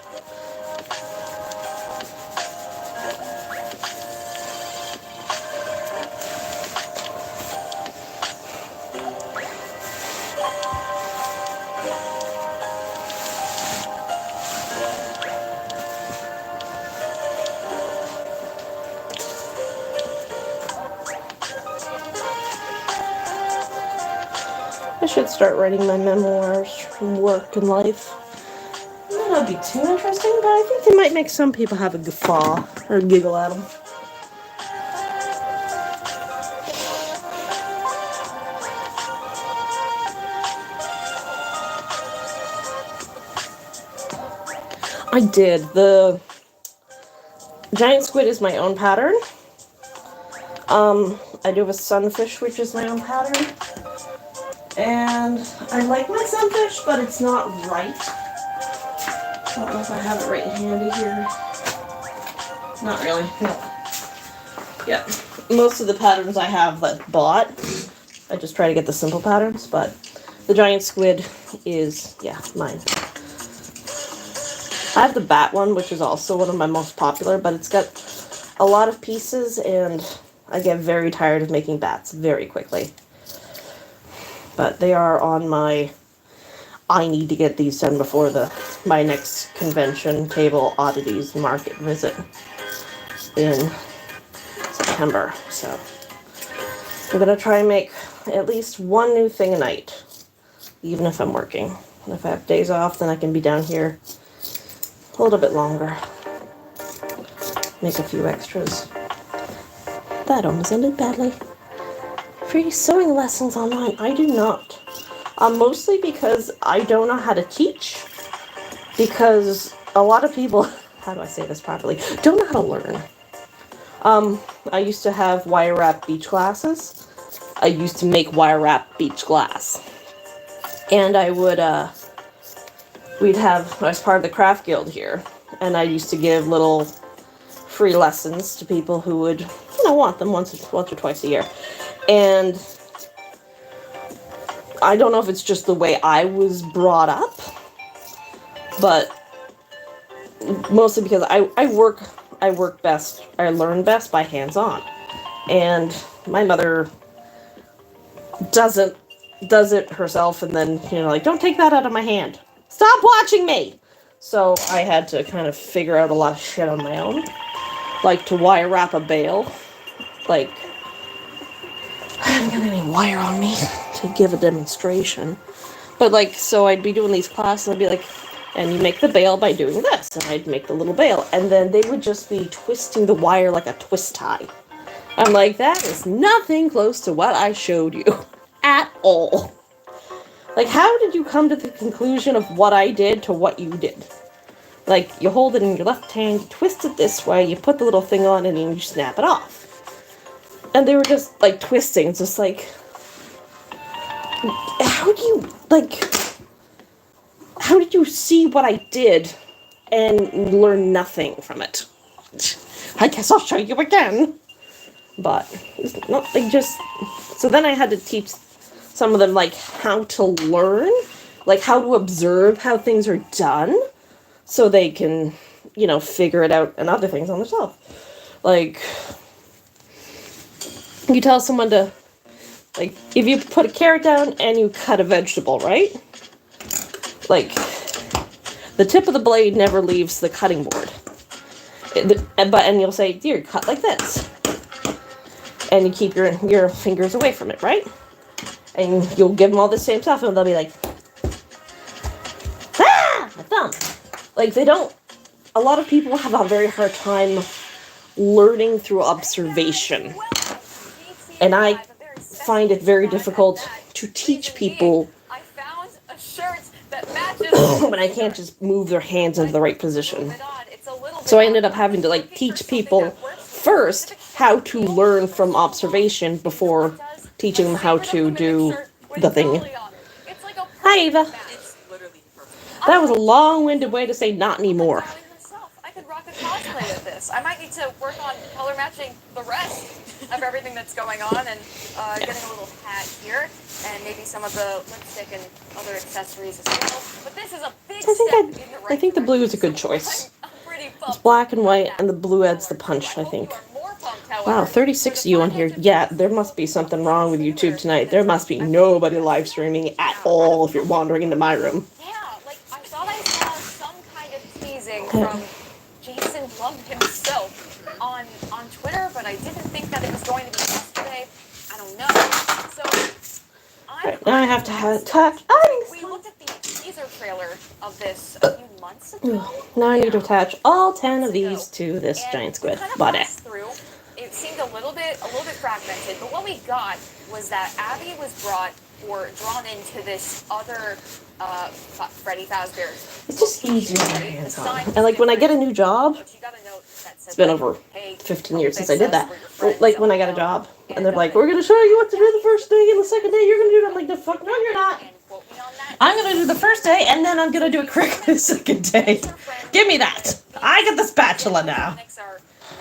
I should start writing my memoirs from work and life. It might not be too interesting, but I think they might make some people have a guffaw or giggle at them. I did. The giant squid is my own pattern. I do have a sunfish, which is my own pattern. And I like my sunfish, but it's not right. I don't know if I have it right handy here. Not really. No. Yeah. Most of the patterns I have that bought, I just try to get the simple patterns, but the giant squid is, yeah, mine. I have the bat one, which is also one of my most popular, but it's got a lot of pieces, and I get very tired of making bats very quickly. But they are on my, I need to get these done before my next convention table oddities market visit in September. So I'm going to try and make at least one new thing a night, even if I'm working. And if I have days off, then I can be down here a little bit longer. Make a few extras. That almost ended badly. Free sewing lessons online. I do not. Mostly because I don't know how to teach. Because a lot of people, how do I say this properly, don't know how to learn. I used to have wire wrap beach glasses. I used to make wire wrap beach glass. And I would, we'd have, I was part of the craft guild here. And I used to give little free lessons to people who would, want them once or twice a year. And I don't know if it's just the way I was brought up, but mostly because I work best, I learn best by hands-on. And my mother does it herself and then, don't take that out of my hand. Stop watching me! So I had to kind of figure out a lot of shit on my own. Like to wire wrap a bale. Like, I haven't got any wire on me to give a demonstration. But so I'd be doing these classes, I'd be like, and you make the bale by doing this. And I'd make the little bale. And then they would just be twisting the wire like a twist tie. I'm like, that is nothing close to what I showed you. At all. Like, how did you come to the conclusion of what I did to what you did? Like, you hold it in your left hand, you twist it this way, you put the little thing on, and then you snap it off. And they were just, twisting. It's just how did you see what I did and learn nothing from it? I guess I'll show you again. But, it's not, so then I had to teach some of them, how to learn, how to observe how things are done, so they can, figure it out and other things on themselves. You tell someone to, if you put a carrot down and you cut a vegetable, right? The tip of the blade never leaves the cutting board. And you'll say, dear, cut like this. And you keep your fingers away from it, right? And you'll give them all the same stuff, and they'll be like, ah, my thumb. They don't, a lot of people have a very hard time learning through observation. And I find it very difficult to teach people when I can't just move their hands into the right position. So I ended up having to teach people first how to learn from observation before teaching them how to do the thing. Hi, Eva. That was a long-winded way to say not anymore. I could rock a cosplay with this. I might need to work on color matching the rest of everything that's going on, and getting a little hat here, and maybe some of the lipstick and other accessories as well. But this is a big step in the right I think the blue is a good choice. It's black and white, and the blue adds the punch, I think. Wow, 36 of you on here. Yeah, there must be something wrong with YouTube tonight. There must be nobody live streaming at all if you're wandering into my room. Yeah, I thought I saw some kind of teasing from Jason Blum himself on Twitter, but I didn't think that it was going to be yesterday. I don't know. So, Right, now I have to attach. We looked at the teaser trailer of this a few months ago. Now I need to attach all 10 of these to this giant squid body. It seemed a little bit fragmented, but what we got was that Abby was drawn into this other Freddy Fazbear. It's just easier to get hands on. And when I get a new job, it's been over 15 years since I did that. When I got a job, and they're like, we're going to show you what to do the first day, and the second day you're going to do it. I'm like, the fuck, no you're not. I'm going to do the first day, and then I'm going to do it correctly the second day. Give me that. I get the spatula now.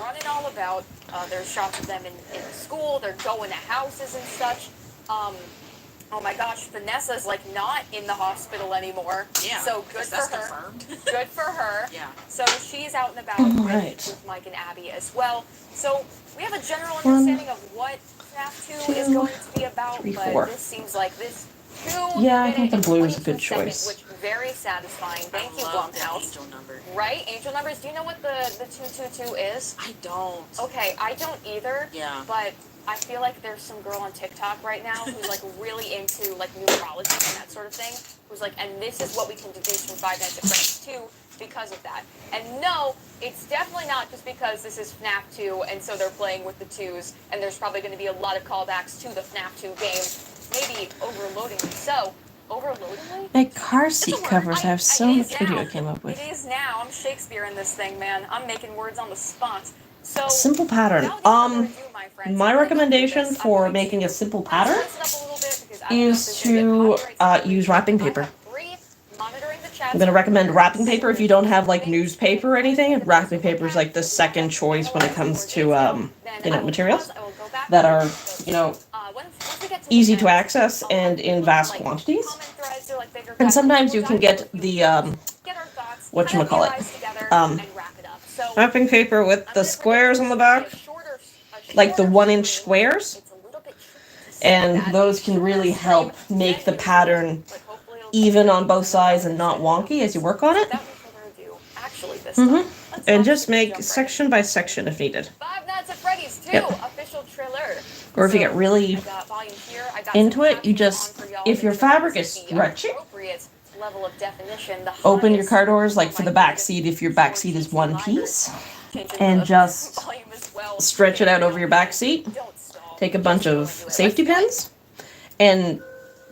Running all about. There's shots of them in school. They're going to houses and such. Oh my gosh, Vanessa's not in the hospital anymore. Yeah. So good for her. Confirmed. Good for her. Yeah. So she's out and about with Mike and Abby as well. So we have a general understanding of what FNAF 2 is going to be about, but this seems like this Yeah, I think the blue is a good choice. Which very satisfying. Thank you, Blumhouse. Angel number. Right? Angel numbers. Do you know what the 222 is? I don't. Okay, I don't either. Yeah. But I feel like there's some girl on TikTok right now who's like really into like numerology and that sort of thing. Who's like, and this is what we can deduce from Five Nights at Freddy's 2 because of that. And no, it's definitely not just because this is FNAF 2 and so they're playing with the twos and there's probably going to be a lot of callbacks to the FNAF 2 game, maybe overloadingly so. Overloadingly? My car seat covers have so much video I came up with. It is now. I'm Shakespeare in this thing, man. I'm making words on the spot. So simple pattern. My recommendation for making a simple pattern is to use wrapping paper. I'm gonna recommend wrapping paper if you don't have like newspaper or anything. Wrapping paper is like the second choice when it comes to materials that are easy to access and in vast quantities. And sometimes you can get the wrapping paper with the squares on the back, like the 1-inch squares, and those can really help make the pattern even on both sides and not wonky as you work on it. And just make section by section if needed. Five Nights at Freddy's 2 official trailer. Or if you get really into it, you just, if your fabric is stretchy, open your car doors, like for the back seat, if your back seat is one piece, and just stretch it out over your back seat. Take a bunch of safety pins and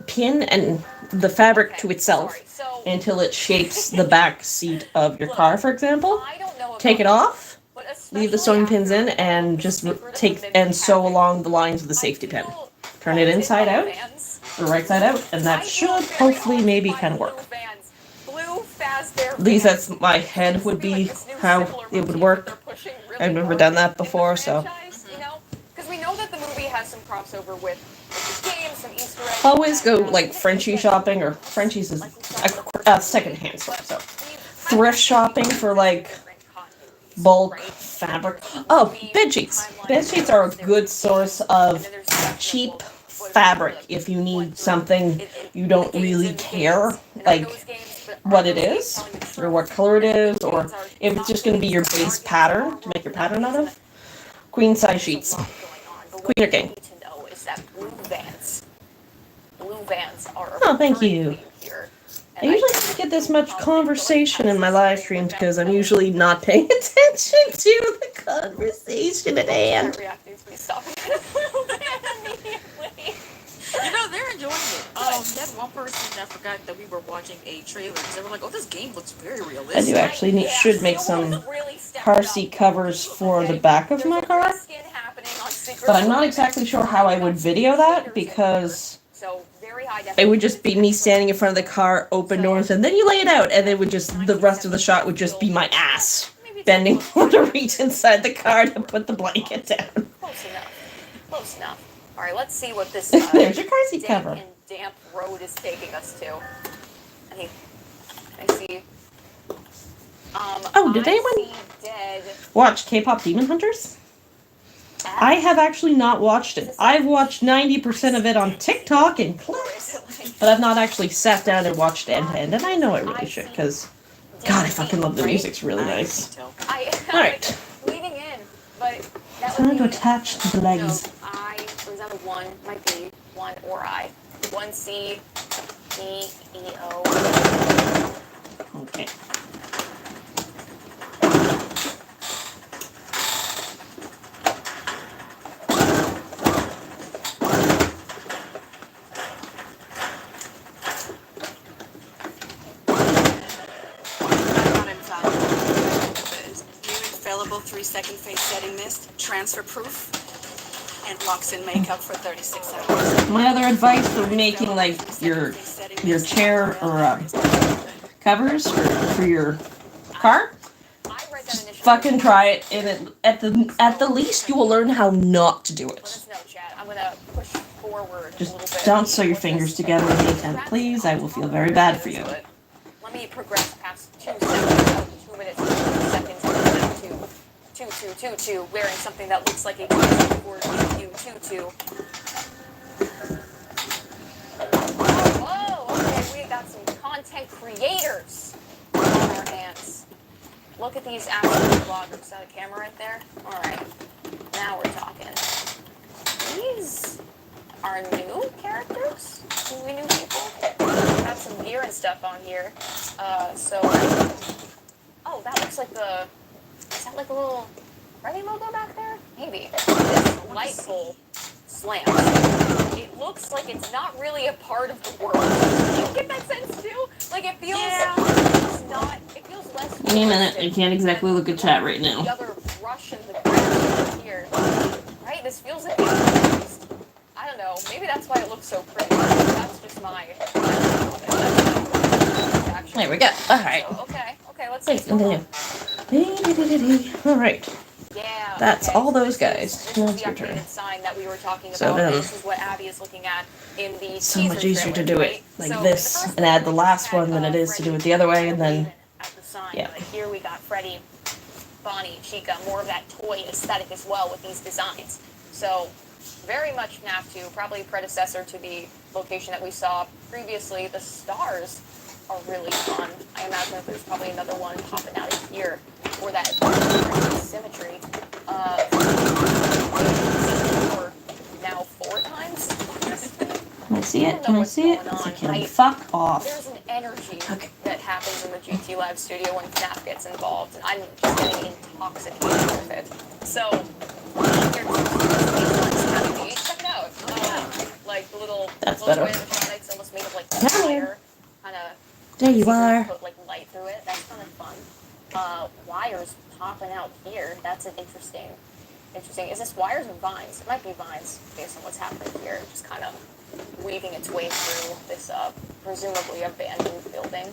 pin and the fabric to itself until it shapes the back seat of your car, for example. Take it off, leave the sewing pins in, and just take and sew along the lines of the safety pin. Turn it inside out, or right side out, and that should hopefully maybe kind of work. At least that's my head would be how it would work. I've never done that before, so. Because we know that the movie has some crossover with the games, some Easter eggs. Always go like Frenchie shopping, or Frenchie's is a second-hand store, so thrift shopping for like bulk fabric. Oh, bed sheets. Bed sheets are a good source of cheap fabric if you need something you don't really care like what it is or what color it is, or if it's just going to be your base pattern to make your pattern out of. Queen size sheets. Queen or king. Oh, thank you. I usually don't get this much conversation in my live streams because I'm usually not paying attention to the conversation at hand. You know, they're enjoying it. That one person that forgot that we were watching a trailer because they were like, oh, this game looks very realistic. I do actually should make some car seat covers for the back of my car, but I'm not exactly sure how I would video that because it would just be me standing in front of the car, open doors, and then you lay it out, and it would just, the rest of the shot would just be my ass bending forward to reach inside the car to put the blanket down. Close enough. Close enough. All right, let's see what this There's your car seat cover. And damp road is taking us to. I see. Oh, did anyone watch K-pop Demon Hunters? I have actually not watched it. I've watched 90% of it on TikTok and clips, but I've not actually sat down and watched it end to end, and I know I really should, because, God, I fucking love the music. It's really nice. Alright. Leading in, but Time to attach the legs. Or is that a 1? Might be 1 or I. 1C, D, E, O. Okay. Infallible 3-second face setting mist, transfer proof, and locks in makeup for 36 hours. My other advice for making like your chair or covers for your car, just fucking try it, and at the least you will learn how not to do it. I'm gonna push forward. Just don't sew your fingers together in the attempt, please. I will feel very bad for you. Let me progress past 2 seconds, 2 minutes, 2 seconds, 2, wearing something that looks like a 2. Oh, okay, we got some content creators on our hands. Look at these absolute vloggers. Is that a camera right there? All right, now we're talking. these are new characters? We new people? We have some gear and stuff on here. Oh, that looks like is that like a little Freddy logo back there? Maybe. This light pole slams. It looks like it's not really a part of the world. Do you get that sense too? Like it feels it feels less. Give me a minute, I can't exactly look at chat right now. The other rush and the ground here. Right? This feels like I don't know. Maybe that's why it looks so pretty. That's just my there we go. Alright. So, okay, let's Please see. continue. Alright. Yeah. That's okay. all those This guys. is That's the your turn. updated sign that we were talking So about. then- This is what Abby is looking at in the So teaser much easier to trailer, do it right? like So in this the first and add the one, last we one than had, it is to do Freddy it the other way, and waving then at the sign. yeah. Like here we got Freddy, Bonnie, Chica, more of that toy aesthetic as well with these designs. So very much FNAF 2, probably predecessor to the location that we saw previously. The stars are really fun. I imagine that there's probably another one popping out of here for that symmetry. Now 4 times. Can I see it? Can I see it? Yes, I can. Fuck off. There's an energy Okay. that happens in the GT Live studio when FNAF gets involved, and I'm just getting intoxicated with it. So, check it out. Like the little That's little better. animatronics almost made of like Come here. fire, kind of. There you are. Put like light through it. That's kind of fun. Wires popping out here. That's an interesting. Is this wires or vines? It might be vines based on what's happening here. Just kind of weaving its way through this presumably abandoned building,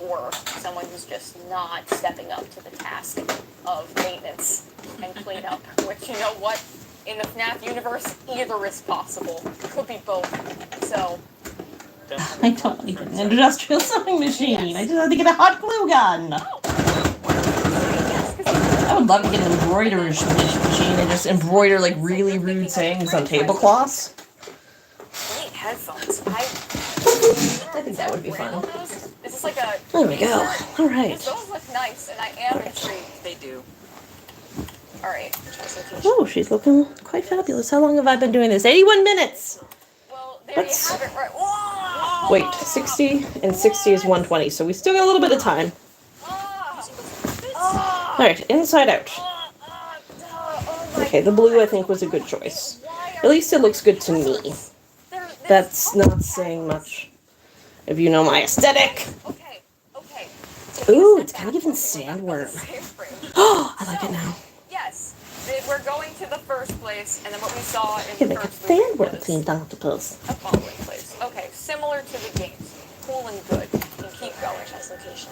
or someone who's just not stepping up to the task of maintenance and cleanup. Which, you know what, in the FNAF universe, either is possible. Could be both. So. I totally did an industrial sewing machine. Yes. I just had to get a hot glue gun. I would love to get an embroiderer's machine and just embroider like really rude sayings on tablecloths. Neat headphones. I think that would be fun. Is this like a... There we go. Alright. Those look nice, and I am intrigued. They do. Alright. Oh, she's looking quite fabulous. How long have I been doing this? 81 minutes! Well, there That's- you have it. Right. Whoa! Wait, 60 and 60 is 120, so we still got a little bit of time. Alright, inside out. Okay, the blue I think was a good choice. At least it looks good to me. That's not saying much. If you know my aesthetic. Okay. Ooh, it's kind of giving sandworm. Oh, I like it now. Yes. We're going to the first place, and then what we saw in Give the it a first movie sandworm was themed octopus. a following place. Okay, similar to the games. Cool and good. And keep going. That's location.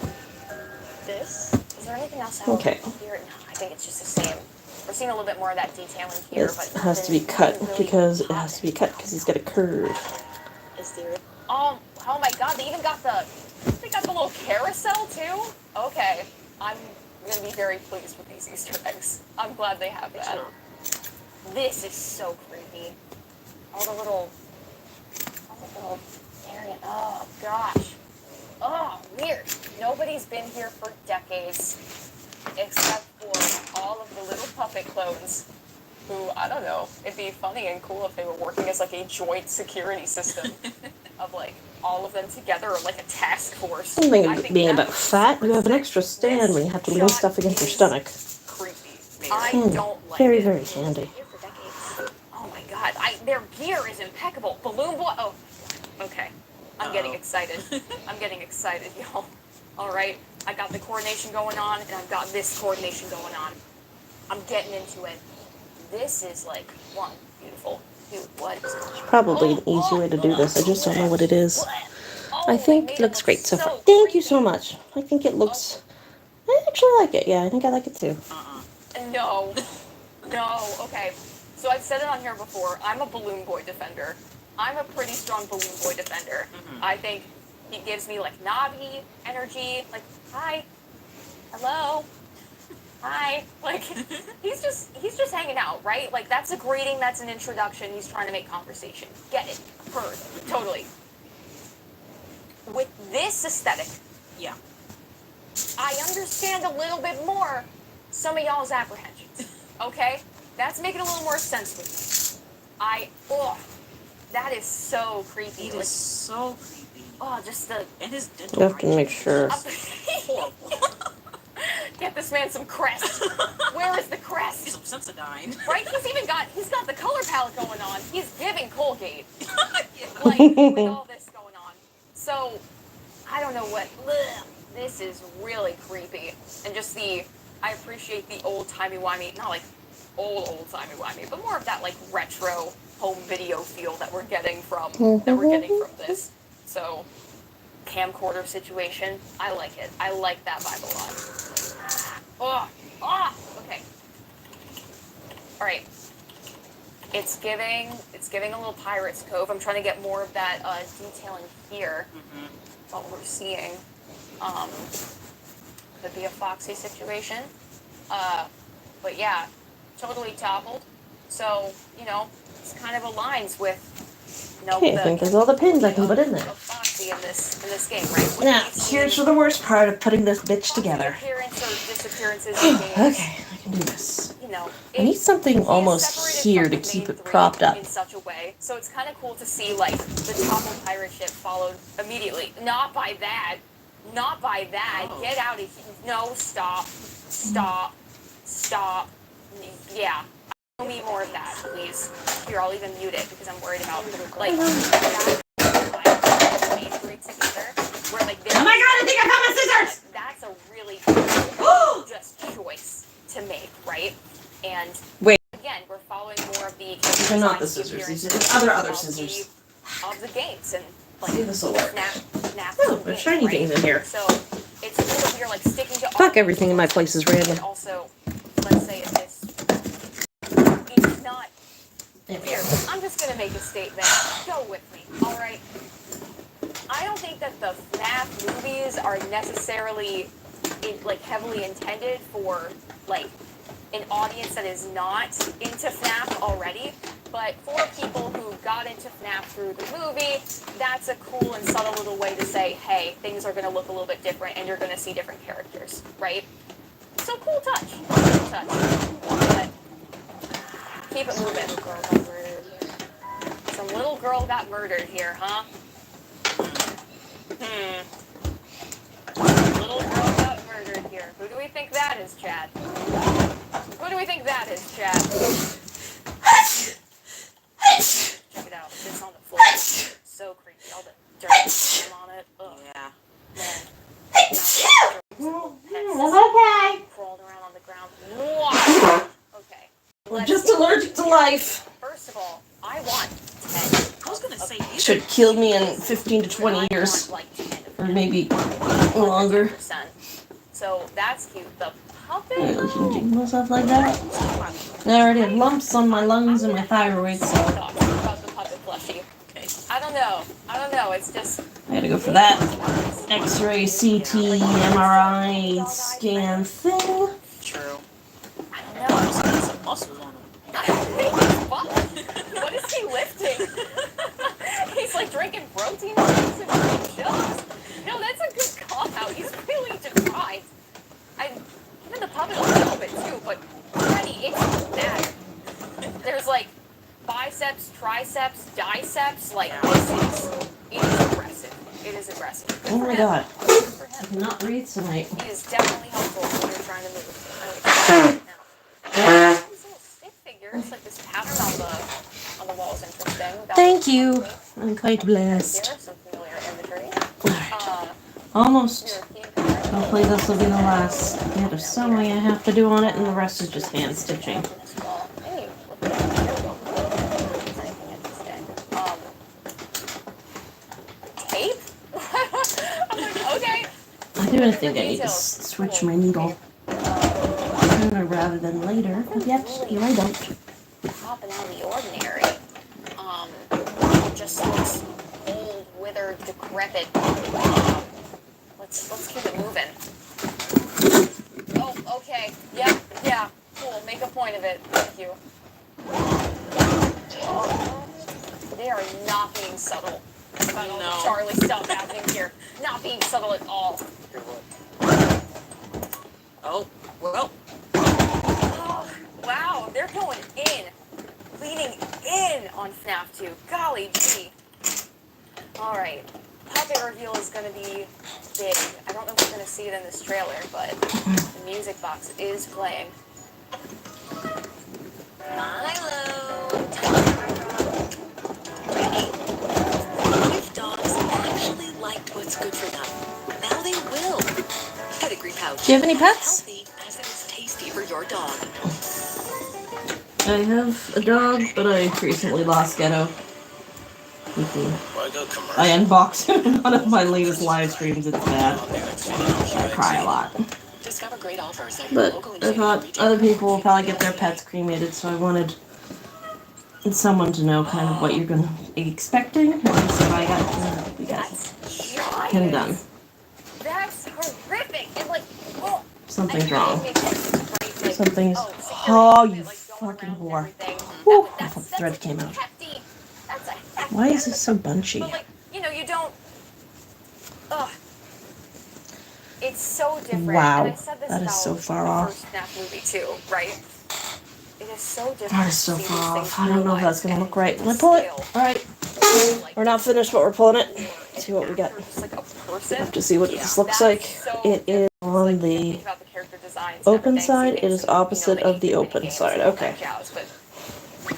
This? Is there anything else out Okay. here? No, I think it's just the same. We're seeing a little bit more of that detailing here, This but has to be nothing cut really because it has to be cut because he's got a curve. Is there? Oh my God! They even got the little carousel too. Okay, I'm gonna be very pleased with these Easter eggs. I'm glad they have that. This is so creepy. All the little area. Oh gosh. Oh, weird. Nobody's been here for decades, except for all of the little puppet clones. Who, I don't know, it'd be funny and cool if they were working as like a joint security system of like all of them together or like a task force. Something I of think being a that bit would be fat, super you have an sick. extra stand when you have to lean This stuff against your shot stomach. is creepy. I Hmm, don't like very, it. very handy. Here for decades. Oh my God, their gear is impeccable. Balloon boy. Oh, okay. I'm getting excited. I'm getting excited, y'all. All right, I got the coordination going on, and I've got this coordination going on. I'm getting into it. This is like one beautiful. Dude, what is this? Probably an easy way to do this. I just don't know what it is. Oh, I they think made it looks great so so far. Thank you creepy. so much. I think it looks... I actually like it. Yeah, I think I like it too. No. No, okay. So I've said it on here before. I'm a Balloon Boy defender. I'm a pretty strong Balloon Boy defender. I think he gives me like Navi energy. Like, hi. Hello. Hi. Like, he's just hanging out, right? Like, that's a greeting, that's an introduction. He's trying to make conversation. Get it. Heard. Totally. With this aesthetic, Yeah. I understand a little bit more some of y'all's apprehensions. Okay? That's making a little more sense with me. That is so creepy. It Like, is so creepy. oh, just the... And his dental You have to make sure. Get this man some Crest. Where is the Crest? Some Sensodyne. Right? He's got the color palette going on. He's giving Colgate. Like, with all this going on. So, I don't know what... Ugh, this is really creepy. And just I appreciate the old-timey-wimey, not like old-timey-wimey, but more of that, like, retro home video feel that we're getting from this. So, camcorder situation, I like it. I like that vibe a lot. Okay. All right. It's giving a little Pirate's Cove. I'm trying to get more of that detailing here. What we're seeing. Could be a Foxy situation. But yeah, totally toppled. So, you know, this kind of aligns with, you know, Okay, I think there's all the pins I can put in there. Foxy in this game, right? Now, here's for the worst part of putting this bitch together. Appearance or disappearances in games. Okay, I can do this. You know, I need something almost here to keep it propped up. In such a way, so it's kind of cool to see like the toppled pirate ship followed immediately. Not by that. Not by that. Oh. Get out of here. No, stop. Yeah. I need more of that, please. Here, I'll even mute it because I'm worried about like that together. Where like Oh my god, I think I found my scissors! That's a really cool just choice to make, right? And wait, again, we're following more of the these are not the scissors, these are the other scissors. Of the games and like See, this will work. snap Oh, there's shiny things in here. So it's cool if you're like sticking to Fuck, everything in my place is random. and also, let's say it's not here. I'm just gonna make a statement. Go with me, alright? I don't think that the FNAF movies are necessarily like heavily intended for like an audience that is not into FNAF already, but for people who got into FNAF through the movie, that's a cool and subtle little way to say, hey, things are going to look a little bit different and you're going to see different characters, right? So cool touch. Cool touch. But keep it moving. Some little girl got murdered here, huh? Little girl got murdered here. Who do we think that is, Chad? Who do we think that is, Chad? Check it out. This on the floor. So creepy. All the dirt on it. Ugh. Yeah. Man. Okay. Crawled around on the ground. Wow. Okay. We're just allergic to life. First of all, I want 10. I was gonna say these Should kill me in 15 to 20 years. Like 10 Or maybe longer. 100%. So that's cute. The puppet. Do myself like that. I already have lumps on my lungs and my thyroid, so About the puppet plushie. Okay. I don't know. It's just. I gotta go for that X-ray, CT, MRI scan thing. True. I don't know. He's got some muscles on him. What is he lifting? He's like drinking protein shakes and shots. No, that's a good call out. He's really deprived. I'm giving the puppet a little bit too, but Freddy, it's bad. There's like biceps, triceps, diceps. Like it is aggressive. It is aggressive. Oh my god. For I him. cannot breathe tonight. He is definitely helpful when you're trying to move. These little stick figures, like this pattern on the wall is interesting. Thank you. I'm quite blessed. Here, some familiar imagery. Alright. Almost. Hopefully this will be the last bit of sewing I have to do on it, and the rest is just hand stitching. Hey, look at that. Tape? I'm like, okay. I do think I need to switch my needle sooner rather than later, but yet, here I don't. Popping out of the ordinary. Just looks old, withered, decrepit. Let's keep it moving. Oh, okay. Yep, yeah. Cool. Make a point of it. Thank you. They are not being subtle. No. Charlie stuff happening here. Not being subtle at all. Oh, well. Oh, wow, they're going in. Leaning in golly gee. Alright. Puppet reveal is gonna be big. I don't know if we're gonna see it in this trailer, but the music box is playing. Milo. Freddy, if dogs actually liked what's good for them, now they will. Pedigree pouch. Do you have any pets? Healthy as it is tasty for your dog. I have a dog, but I recently lost Ghetto. I unboxed him in one of my latest live streams. It's bad. I cry a lot. Discover great offers at But your local I thought other people will probably get their pets cremated, so I wanted someone to know kind of what you're going to be expecting. And so we got him done. That's horrific. And like, oh, Something's wrong. Something's. Oh, Oh, you fucking whore. Whew, I thought the thread came out. Why is this so bunchy? But like, you know, you don't. Ugh. It's so different. Wow, and I said this that is about so far the off. first Snap movie too, right? It is so different. That is so to see far these off. things I don't know if that's real gonna life look right. and When I pull it. scale. Alright. We're not finished, but we're pulling it. Let's see what we got. Just like a person. Have to see what this looks That's like. so It is on like, the think about the character designs and open everything, so side. it's, It is opposite you know, of the mini open games side. and all Okay. that jazz, but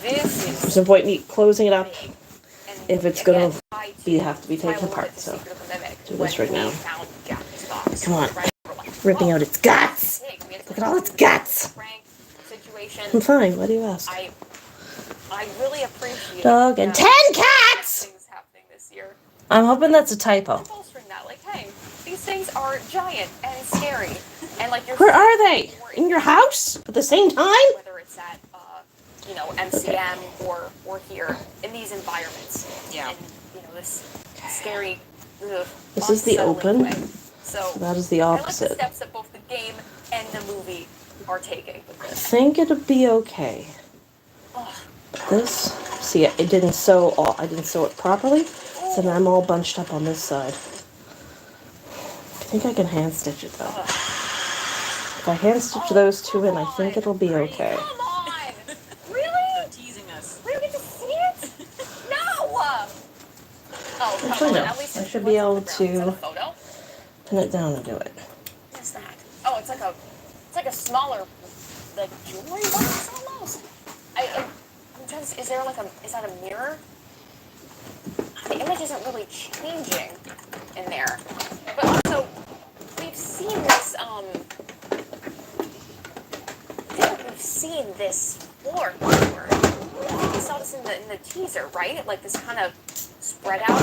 this is There's no point in me closing it up big. And if it's again, gonna tied have to be my taken Lord, apart. the So Secret of the Mimic, do this when right now. we found Jack's box, Come on. right? We're like, Ripping oh, out its guts. big. We had to Look at all its do guts. the prank situation. I'm fine. Why do you ask? I really appreciate Dog and 10 cats. things happening this year. I'm hoping that's a typo. And bolstering that, like, hey, these things are giant and scary, and like you're. Where are they? In your house at the same time? Whether it's at you know, MCM or here in these environments. Yeah. And you know this scary. This is the open. Way. So That is the I like the opposite. steps that both the game and the movie are taking with I this. think it'll be okay. This, see, it didn't sew all. I didn't sew it properly, so now I'm all bunched up on this side. I think I can hand stitch it though. If I hand stitch those two in, I think it'll be okay. Come on! Really? Teasing us. We don't get to see it? No! Oh, come Actually, on. no. At least I it's should be able what's on the ground. Is to that a photo? pin it down and do it. What's that? Oh, it's like a smaller, like jewelry box almost. I'm trying to see, is that a mirror? The image isn't really changing in there. But also, we've seen this, I feel like we've seen this floor before. I think we saw this in the teaser, right? Like this kind of spread out.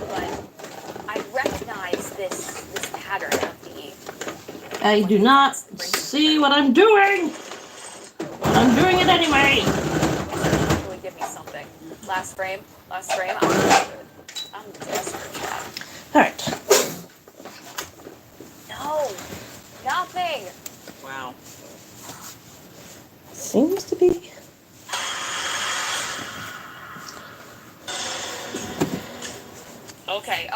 But I recognize this pattern of the. I do not see what I'm doing, but I'm doing it anyway. Really give me something. Last frame. I'm desperate. I'm desperate, Chad. All right. No, nothing. Wow. Seems to be. Okay.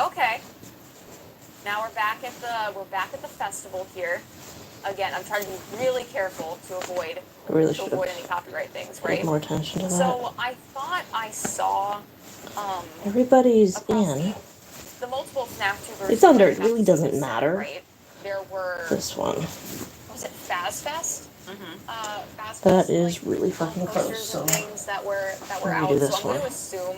Now we're back at the festival here. Again, I'm trying to be really careful to avoid I really should have any copyright things, paid right? more attention to that. So I thought I saw Everybody's across in. the multiple Snap tubers. It's under. It really doesn't matter. Right? There were. This one. Was it FazFest? FazFest, That is like, really fucking close. posters So and things that were Let me out. do So this I'm going to one. assume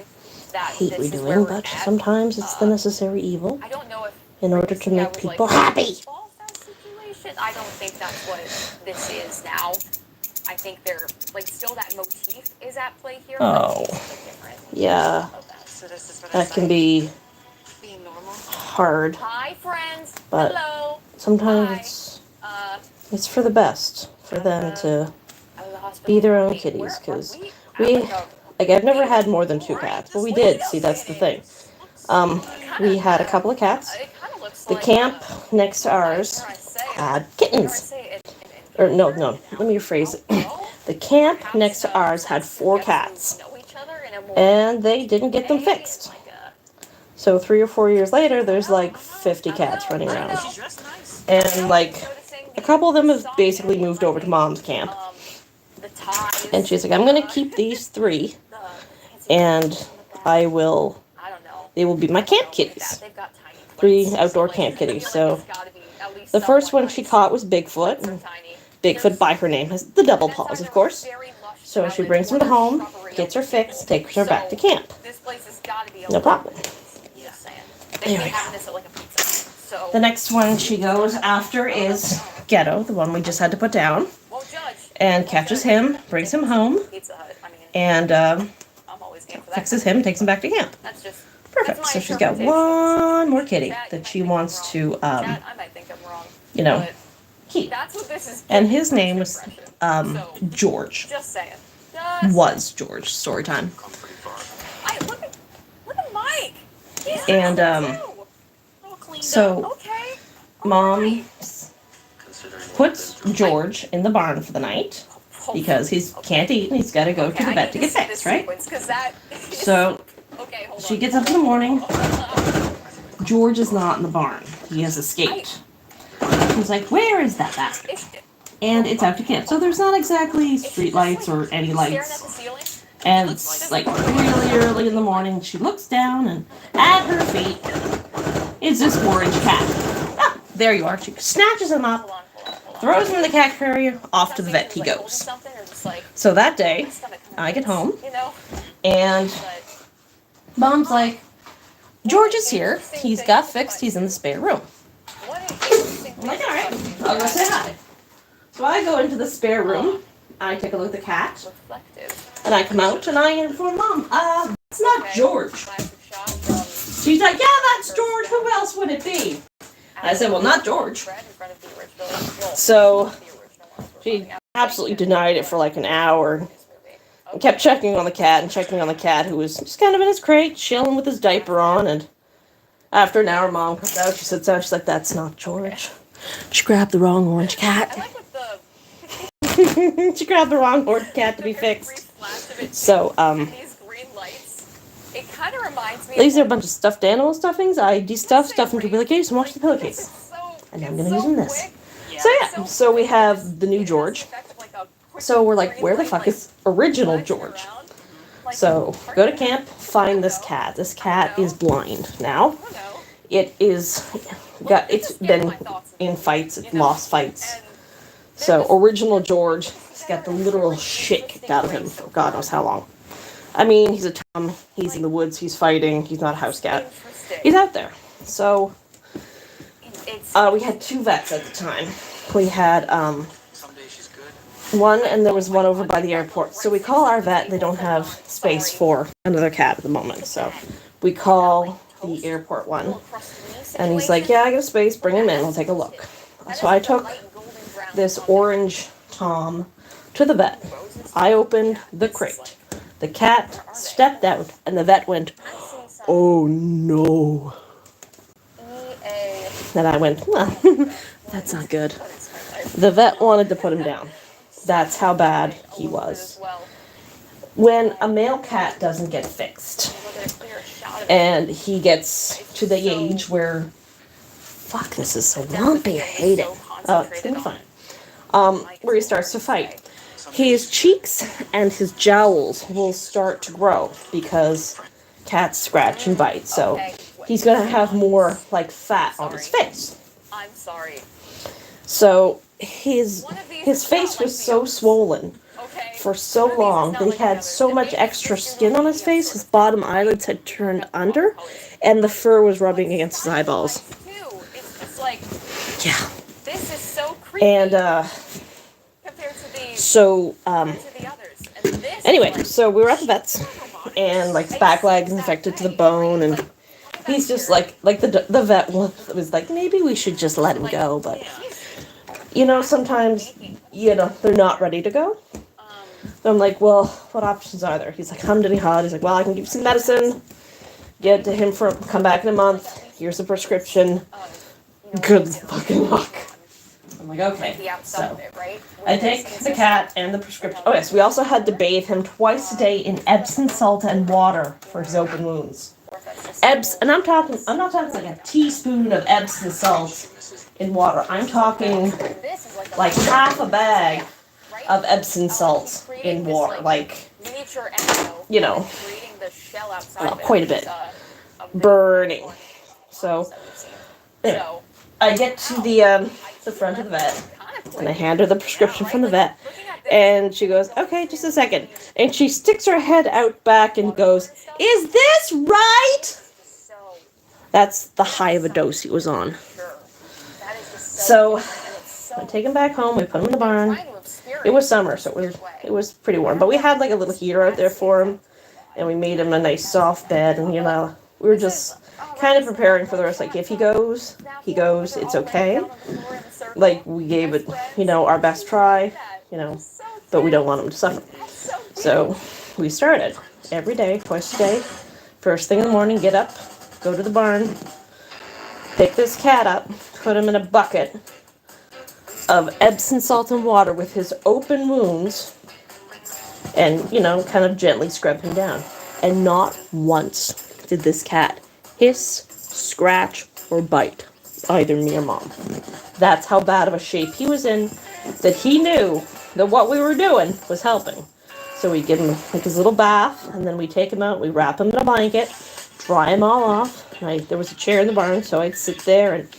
that I hate this is where redoing, we're but at. sometimes it's the necessary evil I don't know if in order to previously I make was people like, happy. Fall Fest situation. I don't think that's what this is now. I think they're like still that motif is at play here. Oh. But it's different. Yeah, So this is what that can be being normal. hard, Hi friends. but Hello. sometimes it's for the best for them to be their own kitties, because like I've never had more than 2 cats, but we did. See, that's the thing. We had a couple of cats. The camp next to ours had kittens. Or no, let me rephrase it. The camp next to ours had 4 cats, and they didn't get them fixed. So 3 or 4 years later, there's like 50 cats running around. She's dressed nice. And like a couple of them have basically moved over to mom's camp. And she's like, I'm gonna keep these 3 and I will. I don't know. They will be my camp kitties. They've got tiny 3 outdoor camp kitties. So the first one she caught was Bigfoot. And Bigfoot by her name has the double paws, of course. So she brings him to home, gets her fixed, takes her back to camp. This place has got to be No problem. Just saying. There we go. Having this at like a pizza. So The next one she goes after is Ghetto, the one we just had to put down, won't judge. and catches him, brings him home, Pizza Hut. I mean, and I'm always game for that. fixes him, takes him back to camp. That's just Perfect. that's So my she's got interpretation. one more kitty Chat, that you she might wants think I'm to, wrong. Chat, I might think I'm wrong. you know, but keep. that's what this is. And his name was So, George. just saying. Just Was George. Story time. look at Mike. He's And, awesome, too. All cleaned So up. Okay. Mom puts George in the barn for the night because he can't eat and he's got to go to the vet to get fixed, right? So Okay, hold she on. gets up in the morning. George is not in the barn. He has escaped. He's like, where is that basket? And it's out to camp. So there's not exactly street lights or any Staring at lights. the ceiling. And it's like really early in the morning. She looks down and at her feet is this orange cat. Ah, there you are. She snatches him up, throws him in the cat carrier, off to the vet he goes. Something or just like So that day, I get home, you know. and But Mom's like, George is here. He's got fixed. He's in the spare room. what an interesting I'm like, all right, I'll go say hi. So I go into the spare room. I take a look at the cat, reflective. and I come out and I inform Mom, it's not George. Classic shot from She's like, yeah, that's George. Who else would it be? I said, well, not George. Fred in front of the original. Well, So the original ones were she coming out absolutely denied it for like an hour. in this movie. And kept checking on the cat and checking on the cat, who was just kind of in his crate, chilling with his diaper on. And after an hour, Mom comes out. She sits down. She's like, that's not George. She grabbed the wrong orange I cat. like what the She grabbed the wrong orange cat to be took a brief fixed. flash of it, So, these green lights. It kind of reminds me. these are a of bunch of stuffed animal stuffings. I de-stuffed, stuffed into a pillowcase, and washed the pillowcase. so. And I'm it's gonna use so them this. quick. So yeah, so we have the new George. So we're like, where the fuck is original George? So go to camp, find this cat. This cat is blind now. It's been in fights, it lost fights. So original George has got the literal shit kicked out of him for God knows how long. I mean, he's a Tom, he's in the woods, he's fighting, he's not a house cat. He's out there. So we had 2 vets at the time. We had one, and there was one over by the airport. So we call our vet, they don't have space for another cat at the moment. So we call the airport one, and he's like, yeah, I got space, bring him in, I'll take a look. So I took this orange Tom to the vet. I opened the crate. The cat stepped out, and the vet went, oh no. Then I went, well, that's not good. The vet wanted to put him down. That's how bad he was. When a male cat doesn't get fixed, and he gets to the age where, fuck, this is so lumpy, I hate it. Oh, it's gonna be fine. Where he starts to fight. His cheeks and his jowls will start to grow because cats scratch and bite. So he's gonna have more like fat on his face. I'm sorry. So his face was so swollen for so long that he had so much extra skin on his face, his bottom eyelids had turned under, and the fur was rubbing against his eyeballs. It's like, Yeah. this is so creepy And compared to the so others. And this anyway, so we were at the vet's, and like the back leg is infected to the bone, and he's just like the vet was like, maybe we should just let him go, but you know, sometimes, you know, they're not ready to go. So I'm like, well, what options are there? He's like, humdiddly hot. He's like, well, I can give you some medicine, get it to him come back in a month, here's the prescription, good fucking luck. I'm like, okay, so I take the cat and the prescription. Oh yes, we also had to bathe him twice a day in Epsom salt and water for his open wounds. And I'm not talking like a teaspoon of Epsom salt in water. I'm talking like half a bag of Epsom salt in water, like, you know, the shell outside of it quite a bit, is, burning. So, that we've seen. anyway, So, I get to the front of the vet, and I hand her the prescription from the vet, and she goes, "Okay, just a second." And she sticks her head out back and goes, "Is this right?" That's the high of a dose he was on. So I take him back home. We put him in the barn. It was summer, so it was pretty warm. But we had like a little heater out there for him, and we made him a nice soft bed. And we were just kind of preparing for the rest. Like if he goes, he goes. It's okay. Like we gave it, our best try. But we don't want him to suffer. So we started every day, twice a day. First thing in the morning, get up, go to the barn, pick this cat up, put him in a bucket of Epsom salt and water with his open wounds, and, kind of gently scrub him down. And not once did this cat hiss, scratch, or bite either me or Mom. That's how bad of a shape he was in, that he knew that what we were doing was helping. So we give him like his little bath, and then we take him out, we wrap him in a blanket, dry him all off. There was a chair in the barn, so I'd sit there and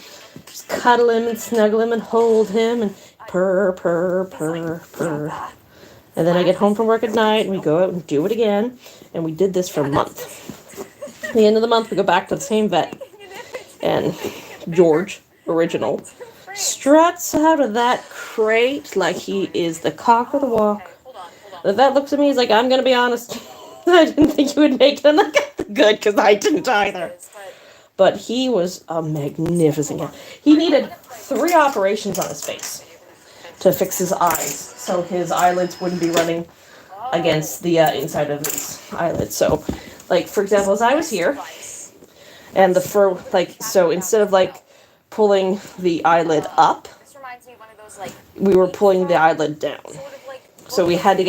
just cuddle him and snuggle him and hold him and purr, purr, purr, purr. And then I get home from work at night, and we go out and do it again. And we did this for a month. At the end of the month, we go back to the same vet. And George, original, struts out of that crate like he is the cock of the walk. The vet looks at me, he's like, "I'm going to be honest. I didn't think you would make it." I'm like, "Good, because I didn't either." But he was a magnificent cat. He needed 3 operations on his face to fix his eyes, so his eyelids wouldn't be running against the inside of his eyelids. So, like, for example, as I was here, and the fur, so instead of, pulling the eyelid up, we were pulling the eyelid down. So we had to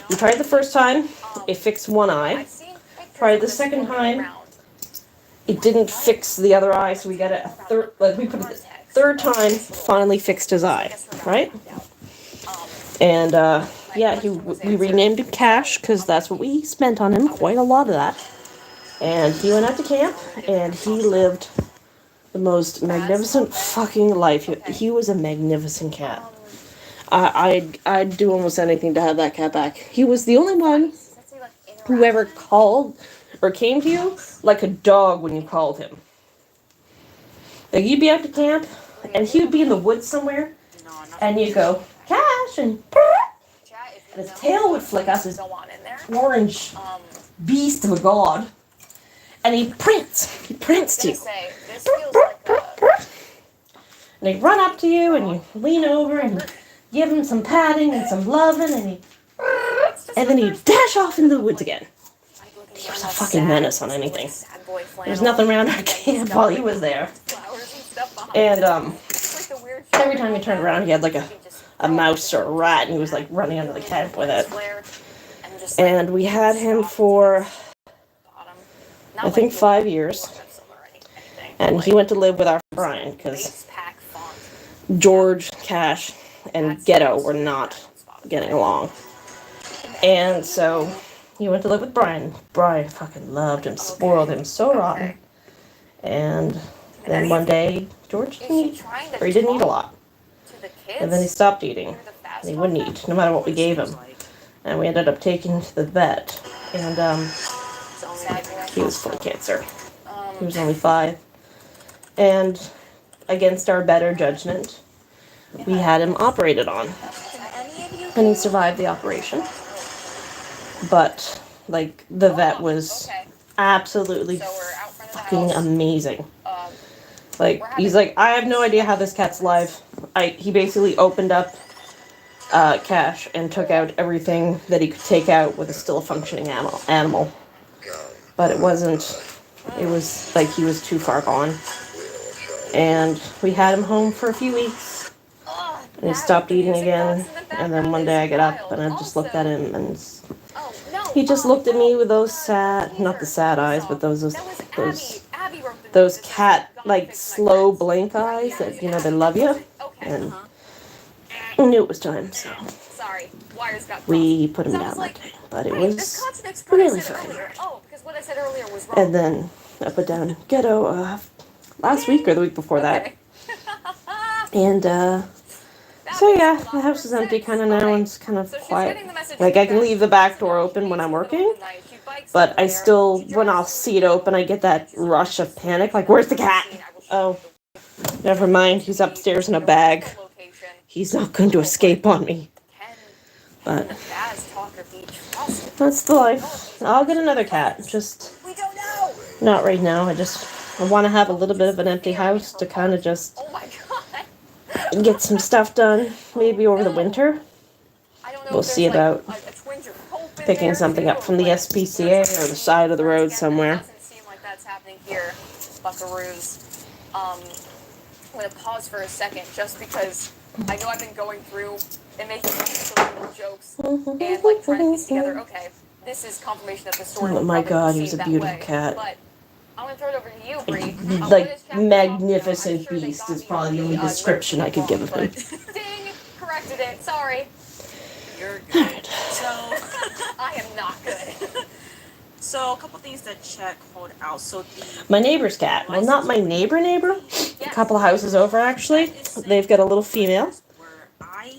we tried the first time, it fixed one eye. Tried the second time, it didn't fix the other eye, so we got a third, we put it third time, finally fixed his eye, right? And, we renamed him Cash, because that's what we spent on him, quite a lot of that. And he went out to camp, and he lived the most magnificent fucking life. He was a magnificent cat. I'd do almost anything to have that cat back. He was the only one who ever called or came to you like a dog when you called him. Like, you'd be out to camp, and he would be in the woods somewhere, and you'd go, "Cash," and his tail would flick out, this orange beast of a god, and he'd prance to you. And he'd run up to you, and you lean over, and give him some patting and some loving, and then he'd dash off into the woods again. He was a fucking menace on anything. There's nothing around our camp while he was there. And every time he turned around, he had like a mouse or a rat, and he was like running under the camp with it. And we had him for, I think, 5 years. And he went to live with our Brian, because George, Cash, and Ghetto were not getting along. And so he went to live with Brian. Brian fucking loved him, spoiled him so rotten. And then one day, George didn't eat, or he didn't eat a lot. And then he stopped eating. And he wouldn't eat, no matter what we gave him. And we ended up taking him to the vet. And he was full of cancer. He was only 5. And against our better judgment, we had him operated on. And he survived the operation. But, the vet was absolutely fucking amazing. He's like, "I have no idea how this cat's alive." He basically opened up Cash and took out everything that he could take out with still a functioning animal. But it was like he was too far gone. And we had him home for a few weeks. And he stopped eating again. And then one day I get up and I just looked at him, and he just looked at me with those not the sad eyes, but those cat, slow blink eyes that, they love you. And I knew it was time, so Sorry, wires got crossed. we put him So I down was like, that day. But it wait, this was contradicts what I really said fucking earlier. hard. Oh, because what I said earlier was wrong. And then I put down ghetto last week or the week before Okay. and so yeah, the house is empty kind of now and it's kind of So she's quiet. getting the message Like I can that leave the back door open when I'm working, but I still, when I'll see it open, I get that rush of panic. Like, where's the cat? Oh, never mind. He's upstairs in a bag. He's not going to escape on me. But that's the life. I'll get another cat. Just not right now. I want to have a little bit of an empty house to kind of just get some stuff done. Maybe over the winter. We'll see about picking something up from the SPCA or the side of the road somewhere. Doesn't seem like that's happening here, buckaroos. I'm gonna pause for a second just because I know I've been going through and making little jokes and like trying to piece together. Okay, this is confirmation that the story. Oh my God, he's a beautiful cat. But I'm gonna throw it over to you, Bree. Like magnificent beast is probably the only description I could give of him. Ding! Corrected it. Sorry. You're good. So I am not good. So a couple things that chat called out. So My neighbor's cat. Well, not my neighbor. A couple of houses over, actually. They've got a little female.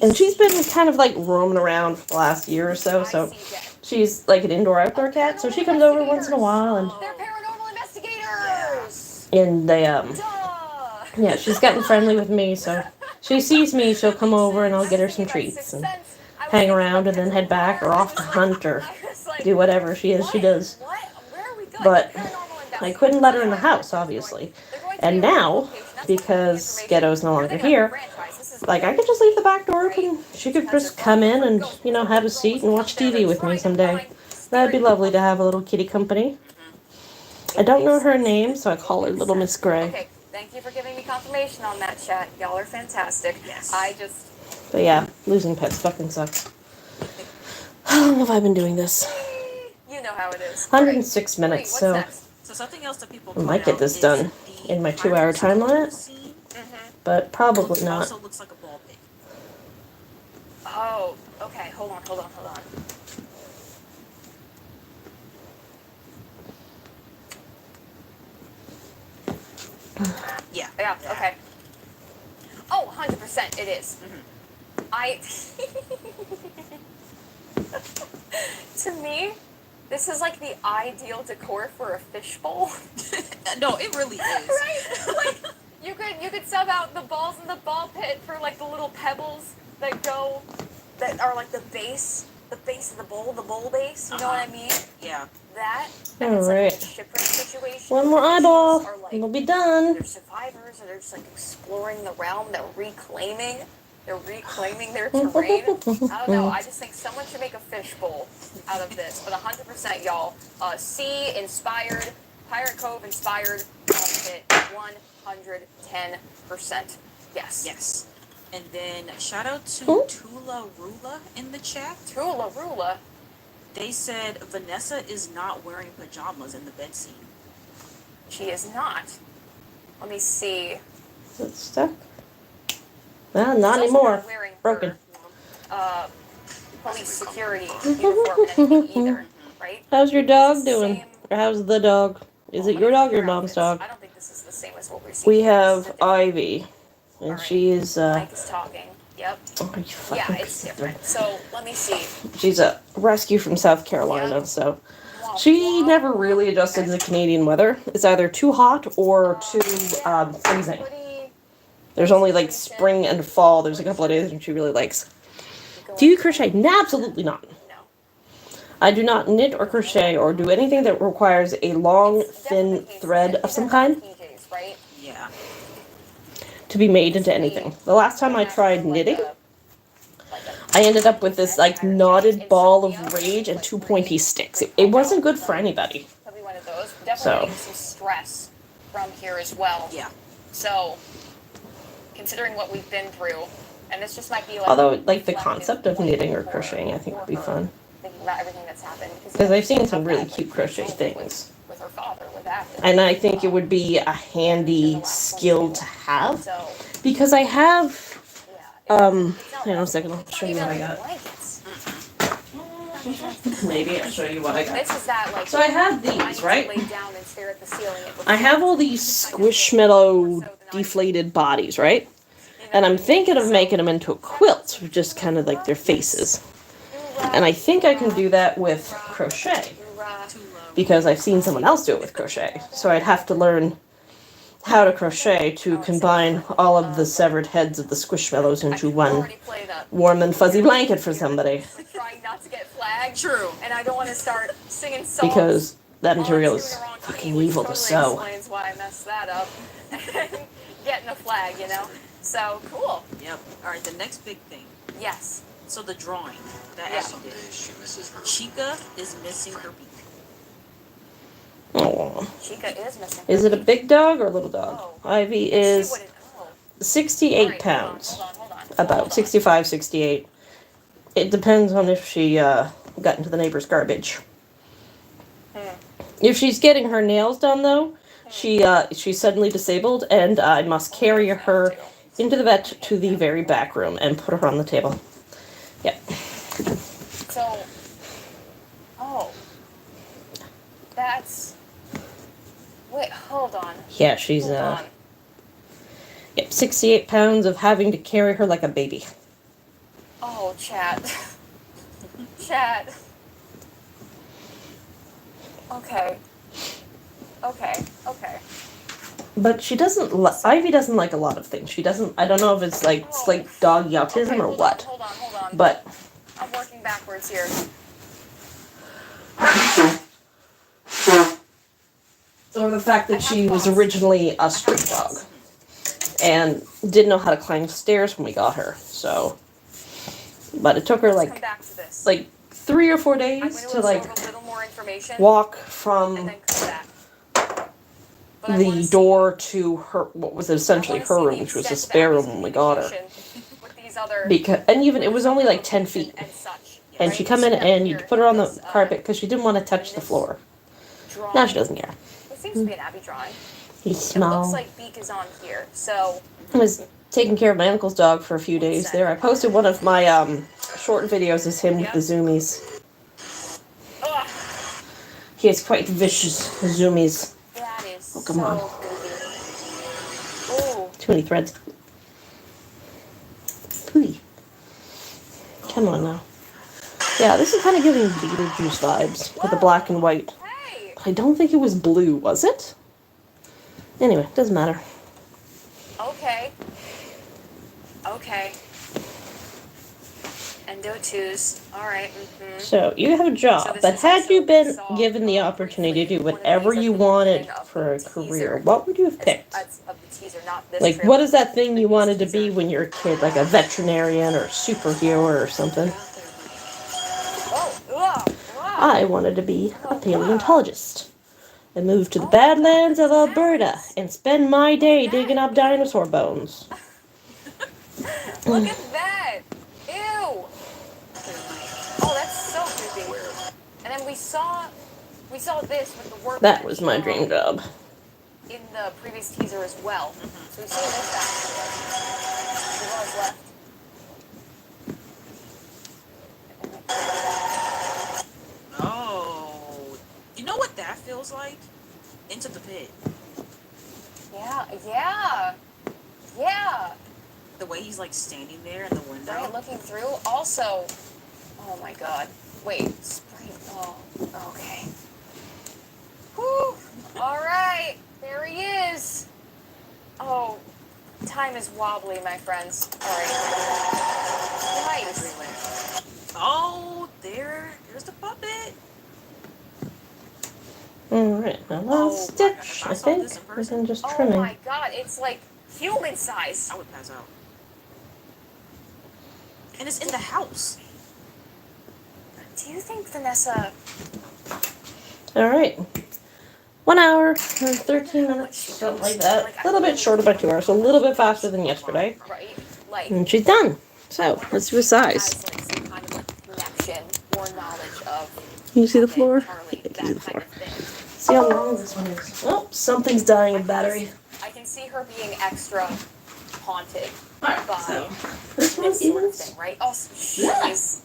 And she's been kind of like roaming around for the last year or so. So she's like an indoor-outdoor cat. So she comes over once in a while. And they're paranormal investigators. And they, yeah, she's gotten friendly with me. So she sees me, she'll come over and I'll get her some treats. And hang around and then head back or off to hunt or do whatever she does. But I couldn't let her in the house, obviously. And now, because Ghetto's no longer here, like I could just leave the back door open. She could just come in and, you know, have a seat and watch TV with me someday. That'd be lovely to have a little kitty company. I don't know her name, so I call her Little Miss Gray. Okay, thank you for giving me confirmation on that, chat. Y'all are fantastic. Yes. But yeah, losing pets fucking sucks. How long have I been doing this? You know how it is. 106 minutes, so something else that people I might get this done in my 2-hour time limit, but probably not. Also looks like a ball pit. Oh, okay. Hold on. Yeah, okay. Oh, 100% it is. To me, this is like the ideal decor for a fishbowl. No, it really is. Right? Like, you could sub out the balls in the ball pit for like the little pebbles that are like the base of the bowl base. You know what I mean? Yeah. That. Alright. Like shipwreck situation. One more eyeball, and we'll be done. They're survivors, or they're just like exploring the realm. They're reclaiming their terrain. I don't know. I just think someone should make a fishbowl out of this. But 100%, y'all. Sea inspired, Pirate Cove inspired, pit 110%. Yes. Yes. And then shout out to Tula Rula in the chat. Tula Rula. They said Vanessa is not wearing pajamas in the bed scene. She is not. Let me see. Is it stuck? Well, not anymore. Broken. Police security uniform and anything either, right? How's your dog doing? Or how's the dog? Is it your dog or your mom's dog? I don't think this is the same as what we're seeing. We have Ivy, and she is, Mike is talking. Yep. Oh, you fucking it's different. So, let me see. She's a rescue from South Carolina, so she never really adjusted to the Canadian weather. It's either too hot or too freezing. There's only like spring and fall. There's a couple of days that she really likes. Do you crochet? No, absolutely not. I do not knit or crochet or do anything that requires a long, thin thread of some kind to be made into anything. The last time I tried knitting, I ended up with this like knotted ball of rage and 2 pointy sticks. It wasn't good for anybody. Probably one of those. Definitely getting some stress from here as well. Yeah. So, considering what we've been through, and this just might be like... Although, like, the concept of knitting or crocheting I think would be fun. Thinking about everything that's happened. Because I've seen some really cute crochet things. With her father, with Afton. And I think it would be a handy skill to have. Because I have Hang on a second, I'll show you what I got. Maybe I'll show you what I got. This is that, like, So I have I need these, to right? lay down and stare at the ceiling. It looks I have all these squishmallow deflated bodies, right? And I'm thinking of making them into a quilt, just kind of like their faces. And I think I can do that with crochet, because I've seen someone else do it with crochet. So I'd have to learn how to crochet to combine all of the severed heads of the squishmallows into one warm and fuzzy blanket for somebody. Trying not to get flagged. True. And I don't want to start singing songs. Because that material is on TV, fucking which evil to totally sew. explains why I messed that up. Getting a flag, you know? So, cool. Yep. All right, the next big thing. Yes. So the drawing that Yeah. Abby did. Chica is missing her beak. Aww. Chica is missing. Is it a big dog or a little dog? Oh. Ivy Let's is see what it- 68 Alright, pounds. hold on. About 65, 68. It depends on if she got into the neighbor's garbage. If she's getting her nails done, though, she's suddenly disabled, and I must carry her into the vet to the very back room and put her on the table. Yep. So, that's... Wait, hold on. Yeah, she's Hold on. Yep, 68 pounds of having to carry her like a baby. Oh, chat. Chat. Okay. But she doesn't. Ivy doesn't like a lot of things. She doesn't. I don't know if it's like doggy autism or what. Hold on. But I'm working backwards here. or the fact that she was originally a street dog and didn't know how to climb stairs when we got her. So, but it took her Let's come back to this. like 3 or 4 I'm days going to absorb a little more information walk and from then come back. But I the wanna see- door to her, what was essentially I wanna her see room, the which was a extent spare of room when we got her. communication with these other And even it was only like 10 feet. and such. And she'd come in and you'd put her on the carpet because she didn't want to touch the floor. Drawing. Now she doesn't care. It seems to be an Abby drawing. He's It small. looks like Beak is on here, so I was taking care of my uncle's dog for a few days there. I posted one of my short videos as him with the zoomies. ugh, He has quite vicious zoomies. that is Oh, come on. so goofy. Ooh, Too many threads. Pooey. Come on now. Yeah, this is kind of giving Beetlejuice vibes with the black and white. hey, I don't think it was blue, was it? Anyway, doesn't matter. okay. Endo twos. Alright, So, you have a So job, this but is had also you been saw, given the opportunity to do one of whatever these you at the wanted beginning of for a the career, teaser. what would you have picked? That's of the teaser, not this Like, trailer. what is that thing you wanted to be when you were a kid? Like a veterinarian or a superhero or something? Oh, ugh. I wanted to be a paleontologist. I moved to the Badlands of Alberta and spend my day digging up dinosaur bones. Look at that! Ew! Oh, that's so creepy. And then we saw this with the work That was my dream job. in the previous teaser as well. So we've seen this back. What was left? Oh, you know what that feels like? Into the pit. Yeah. The way he's like standing there in the window. Right, looking through. Also, oh my god. Wait, spring. Oh, okay. Whew. Alright, there he is. Oh, time is wobbly, my friends. Alright. Nice. Oh, there's the puppet. Alright, now that's Stitch, I think. And then just Oh trimming. my god, it's like human size. I would pass out. And it's in the house. Do you think Vanessa... Alright. 1 hour and 13 minutes, something like that. A little bit short of my 2 hours, a little bit faster than yesterday. Right? Like... And she's done. So, let's do a size. has like some kind of like connection or knowledge of... Can you see the floor? Harley, Yeah, that can you see the kind floor? of thing. See how long this one is. Oh, something's dying of battery. I can see her being extra haunted Alright, by so this one this sort of is... thing, right? Oh, Yeah. jeez.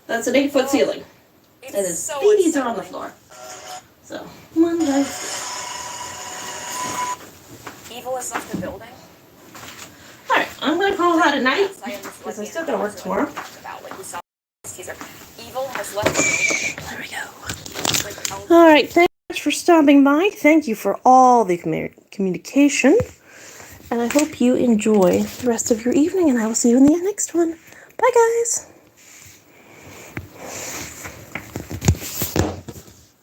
That's an 8-foot ceiling. It's And his so feeties are on the unsettling. floor. So, one dice. Evil has left the building. Alright, I'm gonna call that a night. Yes, I understand. Because I still gotta work tomorrow. About, like, we saw this teaser. Evil has left the building. There we go. Like, Alright, thanks for stopping by. Thank you for all the communication. And I hope you enjoy the rest of your evening, and I will see you in the next one. Bye, guys.